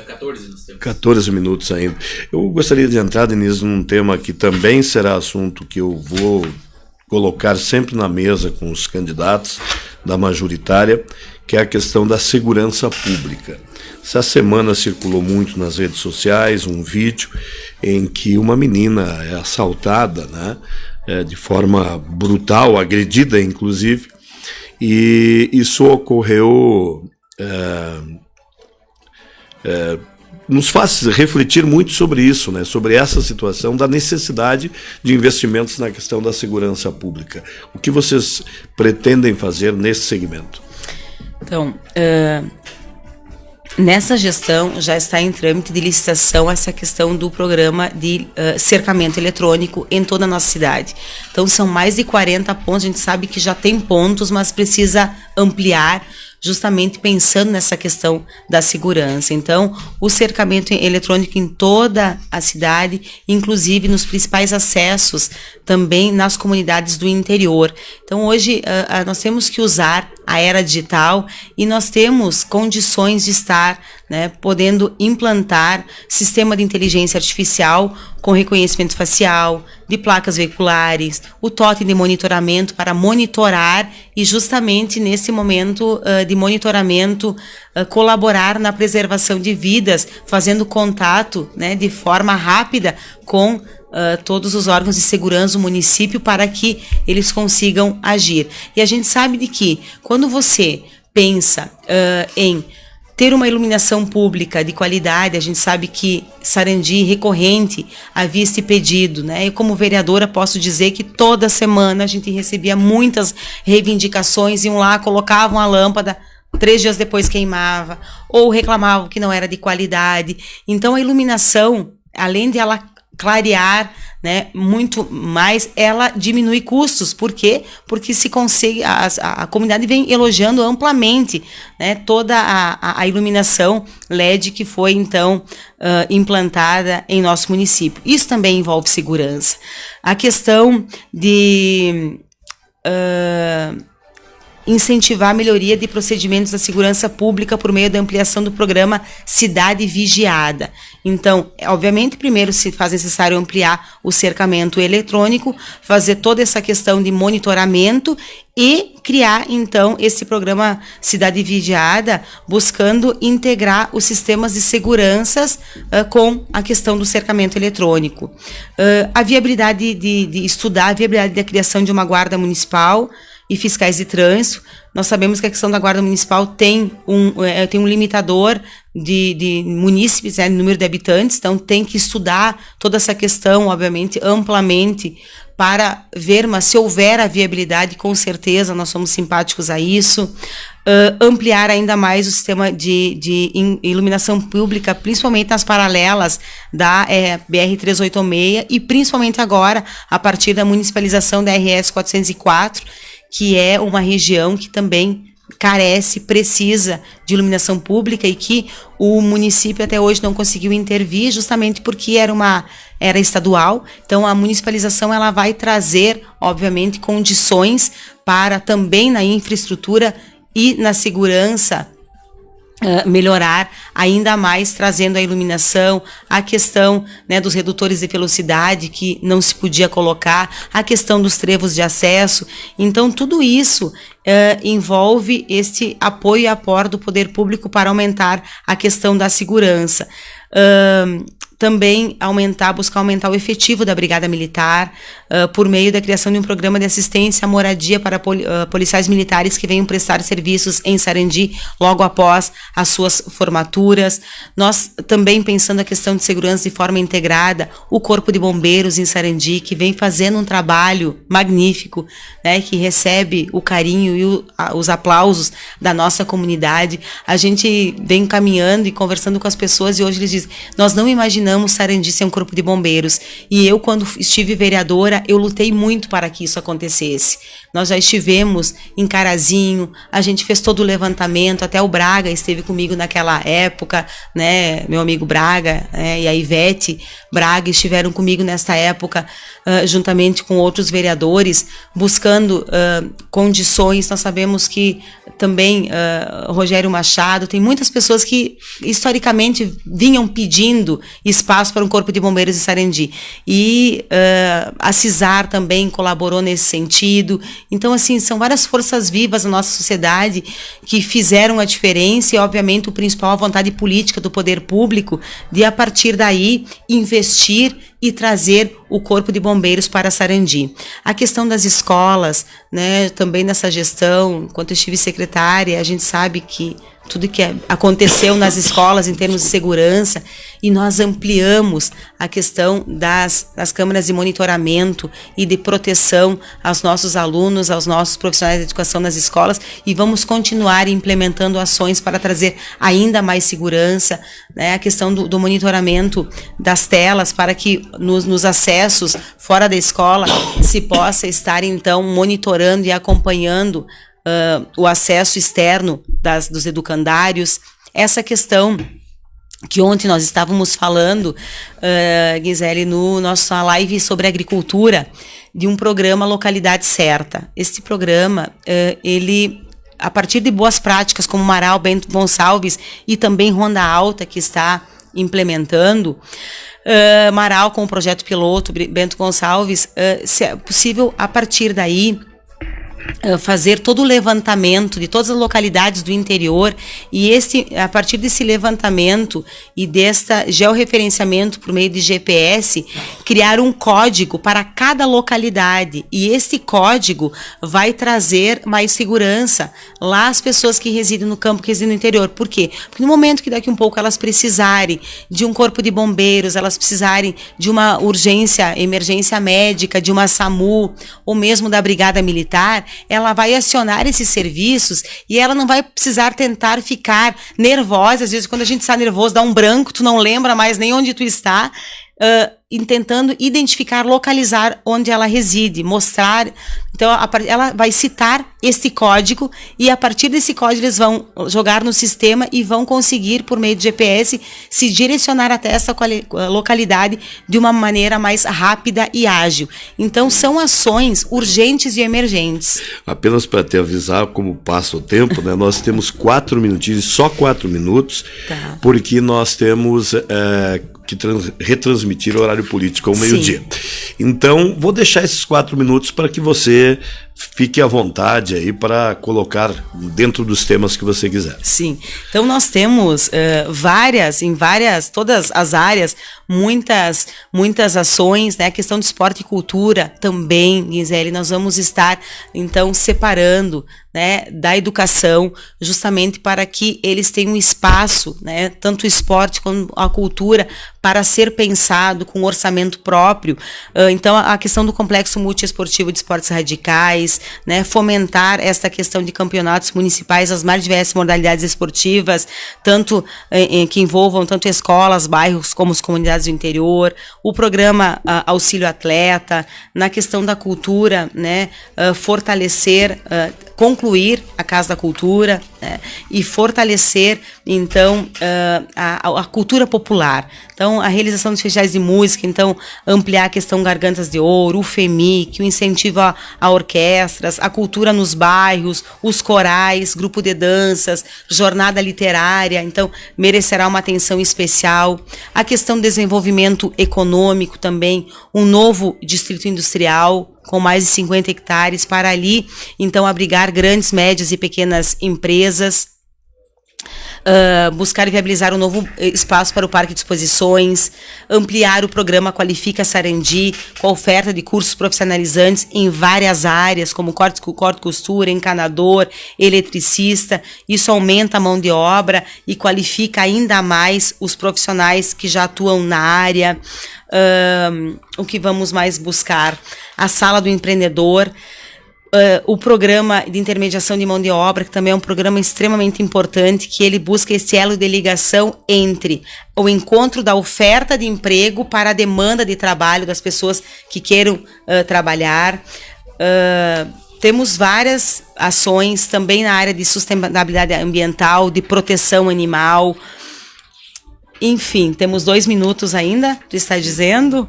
Speaker 3: 14 nós temos.
Speaker 1: 14 minutos ainda. Eu gostaria de entrar, Denise, num tema que também será assunto que eu vou colocar sempre na mesa com os candidatos da majoritária, que é a questão da segurança pública. Essa semana circulou muito nas redes sociais um vídeo em que uma menina é assaltada, né, de forma brutal, agredida inclusive, e isso ocorreu, nos faz refletir muito sobre isso, né, sobre essa situação da necessidade de investimentos na questão da segurança pública. O que vocês pretendem fazer nesse segmento?
Speaker 2: Então, nessa gestão já está em trâmite de licitação essa questão do programa de cercamento eletrônico em toda a nossa cidade. Então são mais de 40 pontos, a gente sabe que já tem pontos, mas precisa ampliar, justamente pensando nessa questão da segurança. Então, o cercamento eletrônico em toda a cidade, inclusive nos principais acessos, também nas comunidades do interior. Então, hoje, nós temos que usar a era digital e nós temos condições de estar né, podendo implantar sistema de inteligência artificial com reconhecimento facial, de placas veiculares, o totem de monitoramento para monitorar e justamente nesse momento de monitoramento colaborar na preservação de vidas, fazendo contato, né, de forma rápida com todos os órgãos de segurança do município para que eles consigam agir. E a gente sabe de que quando você pensa em ter uma iluminação pública de qualidade, a gente sabe que Sarandi, recorrente, havia esse pedido, né? Eu, como vereadora, posso dizer que toda semana a gente recebia muitas reivindicações, iam lá, colocavam a lâmpada, 3 dias depois queimava, ou reclamavam que não era de qualidade. Então, a iluminação, além de ela clarear, né, muito mais, ela diminui custos. Por quê? Porque se consegue, a comunidade vem elogiando amplamente, né, toda a iluminação LED que foi então implantada em nosso município. Isso também envolve segurança. A questão de incentivar a melhoria de procedimentos da segurança pública por meio da ampliação do programa Cidade Vigiada. Então, obviamente, primeiro se faz necessário ampliar o cercamento eletrônico, fazer toda essa questão de monitoramento e criar, então, esse programa Cidade Vigiada, buscando integrar os sistemas de seguranças com a questão do cercamento eletrônico. A viabilidade de estudar a viabilidade da criação de uma guarda municipal e fiscais de trânsito. Nós sabemos que a questão da Guarda Municipal tem um limitador de munícipes, né, número de habitantes, então tem que estudar toda essa questão, obviamente, amplamente, para ver, mas se houver a viabilidade, com certeza nós somos simpáticos a isso. Ampliar ainda mais o sistema de iluminação pública, principalmente nas paralelas da BR-386 e principalmente agora, a partir da municipalização da RS-404, que é uma região que também carece, precisa de iluminação pública e que o município até hoje não conseguiu intervir, justamente porque era estadual. Então, a municipalização ela vai trazer, obviamente, condições para também na infraestrutura e na segurança melhorar ainda mais, trazendo a iluminação, a questão, né, dos redutores de velocidade que não se podia colocar, a questão dos trevos de acesso. Então, tudo isso envolve este apoio e aporte do poder público para aumentar a questão da segurança. Também buscar aumentar o efetivo da Brigada Militar por meio da criação de um programa de assistência à moradia para policiais militares que venham prestar serviços em Sarandi logo após as suas formaturas. Nós também pensando a questão de segurança de forma integrada, o Corpo de Bombeiros em Sarandi, que vem fazendo um trabalho magnífico, né, que recebe o carinho e os aplausos da nossa comunidade. A gente vem caminhando e conversando com as pessoas e hoje eles dizem, nós não imaginamos Sarandi ser um corpo de bombeiros. E eu, quando estive vereadora, eu lutei muito para que isso acontecesse. Nós já estivemos em Carazinho, a gente fez todo o levantamento, até o Braga esteve comigo naquela época, né, meu amigo Braga, e a Ivete Braga estiveram comigo nessa época, juntamente com outros vereadores, buscando condições. Nós sabemos que também Rogério Machado, tem muitas pessoas que historicamente vinham pedindo espaço para um corpo de bombeiros em Sarandi. E a CISAR também colaborou nesse sentido. Então, assim, são várias forças vivas na nossa sociedade que fizeram a diferença e, obviamente, o principal, a vontade política do poder público de, a partir daí, investir e trazer o Corpo de Bombeiros para Sarandi. A questão das escolas, né, também nessa gestão, enquanto eu estive secretária, a gente sabe que tudo que aconteceu nas escolas em termos de segurança, e nós ampliamos a questão das câmeras de monitoramento e de proteção aos nossos alunos, aos nossos profissionais de educação nas escolas, e vamos continuar implementando ações para trazer ainda mais segurança, né, a questão do monitoramento das telas, para que nos acessos fora da escola se possa estar, então, monitorando e acompanhando o acesso externo dos educandários. Essa questão que ontem nós estávamos falando, Gisele, no nossa live sobre agricultura, de um programa Localidade Certa. Este programa, ele a partir de boas práticas como Marau, Bento Gonçalves e também Ronda Alta, que está implementando, Marau com o projeto piloto, Bento Gonçalves, se é possível, a partir daí, fazer todo o levantamento de todas as localidades do interior e a partir desse levantamento e desta georreferenciamento por meio de GPS, criar um código para cada localidade, e esse código vai trazer mais segurança lá às pessoas que residem no campo, que residem no interior. Por quê? Porque no momento que daqui um pouco elas precisarem de um corpo de bombeiros, elas precisarem de uma emergência médica, de uma SAMU ou mesmo da Brigada Militar, ela vai acionar esses serviços e ela não vai precisar tentar ficar nervosa. Às vezes, quando a gente está nervoso, dá um branco, tu não lembra mais nem onde tu está, tentando identificar, localizar onde ela reside, mostrar. Então, ela vai citar esse código e a partir desse código eles vão jogar no sistema e vão conseguir, por meio de GPS, se direcionar até essa localidade de uma maneira mais rápida e ágil. Então, são ações urgentes e emergentes.
Speaker 1: Apenas para te avisar como passa o tempo, né? Nós temos 4 minutinhos, só 4 minutos, tá, porque nós temos que retransmitir o horário político ao meio-dia. Então, vou deixar esses 4 minutos para que você fique à vontade aí para colocar dentro dos temas que você quiser.
Speaker 2: Sim. Então, nós temos todas as áreas, muitas ações, né? A questão de esporte e cultura também, Gisele, nós vamos estar, então, separando, né, da educação, justamente para que eles tenham espaço, né, tanto o esporte quanto a cultura, para ser pensado com orçamento próprio. Então, a questão do complexo multiesportivo de esportes radicais, né, fomentar esta questão de campeonatos municipais, as mais diversas modalidades esportivas, tanto que envolvam tanto escolas, bairros, como as comunidades do interior, o programa Auxílio Atleta, na questão da cultura, né, fortalecer, concluir a Casa da Cultura, né, e fortalecer, então, a cultura popular. Então, a realização dos festivais de música, então, ampliar a questão Gargantas de Ouro, o FEMIC, o incentivo a orquestras, a cultura nos bairros, os corais, grupo de danças, jornada literária, então, merecerá uma atenção especial. A questão do desenvolvimento econômico também, um novo distrito industrial, com mais de 50 hectares, para ali, então, abrigar grandes, médias e pequenas empresas, buscar e viabilizar um novo espaço para o Parque de Exposições, ampliar o programa Qualifica Sarandi, com a oferta de cursos profissionalizantes em várias áreas, como corte e costura, encanador, eletricista. Isso aumenta a mão de obra e qualifica ainda mais os profissionais que já atuam na área. O que vamos mais buscar? A Sala do Empreendedor, o programa de intermediação de mão de obra, que também é um programa extremamente importante, que ele busca esse elo de ligação entre o encontro da oferta de emprego para a demanda de trabalho das pessoas que queiram trabalhar. Temos várias ações também na área de sustentabilidade ambiental, de proteção animal. Enfim, temos 2 minutos ainda, tu está dizendo.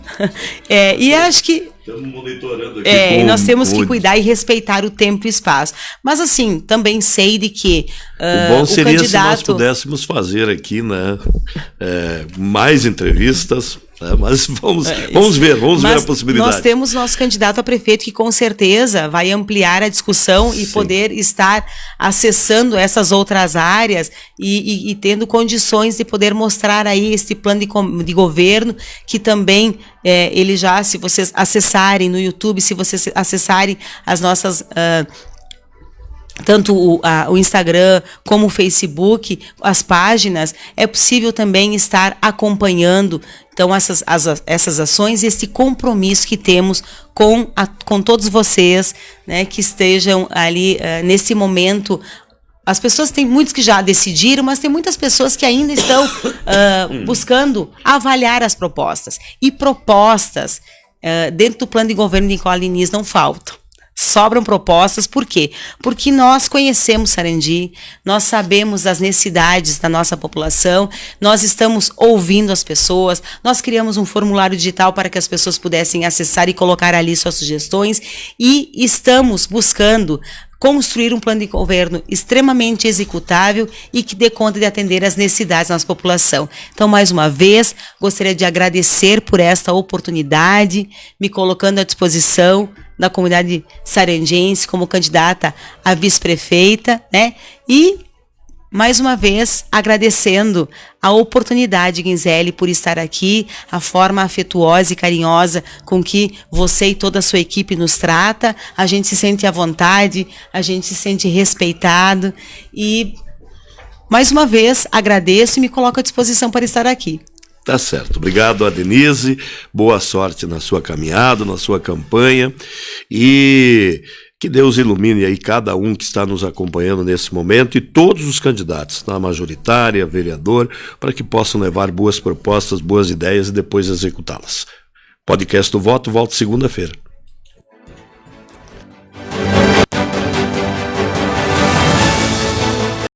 Speaker 2: E acho que
Speaker 1: estamos monitorando aqui.
Speaker 2: Nós temos que cuidar e respeitar o tempo e espaço. Mas assim, também sei de que
Speaker 1: o bom seria se nós pudéssemos fazer aqui, né, mais entrevistas. Mas vamos ver a possibilidade.
Speaker 2: Nós temos nosso candidato a prefeito que com certeza vai ampliar a discussão e poder estar acessando essas outras áreas e tendo condições de poder mostrar aí esse plano de governo, que também ele já, se vocês acessarem no YouTube, se vocês acessarem as nossas tanto o Instagram como o Facebook, as páginas, é possível também estar acompanhando, então, essas ações e esse compromisso que temos com todos vocês, né, que estejam ali nesse momento. As pessoas, tem muitos que já decidiram, mas tem muitas pessoas que ainda estão buscando avaliar as propostas. E propostas dentro do plano de governo de Nicola Diniz não faltam. Sobram propostas, por quê? Porque nós conhecemos Sarandi, nós sabemos das necessidades da nossa população, nós estamos ouvindo as pessoas, nós criamos um formulário digital para que as pessoas pudessem acessar e colocar ali suas sugestões, e estamos buscando construir um plano de governo extremamente executável e que dê conta de atender às necessidades da nossa população. Então, mais uma vez, gostaria de agradecer por esta oportunidade, me colocando à disposição da comunidade sarangense como candidata a vice-prefeita, né? E, mais uma vez, agradecendo a oportunidade, Guinzelli, por estar aqui, a forma afetuosa e carinhosa com que você e toda a sua equipe nos trata. A gente se sente à vontade, a gente se sente respeitado e, mais uma vez, agradeço e me coloco à disposição para estar aqui.
Speaker 1: Tá certo. Obrigado a Denise. Boa sorte na sua caminhada, na sua campanha. E que Deus ilumine aí cada um que está nos acompanhando nesse momento e todos os candidatos, na majoritária, vereador, para que possam levar boas propostas, boas ideias e depois executá-las. Podcast do Voto volta segunda-feira.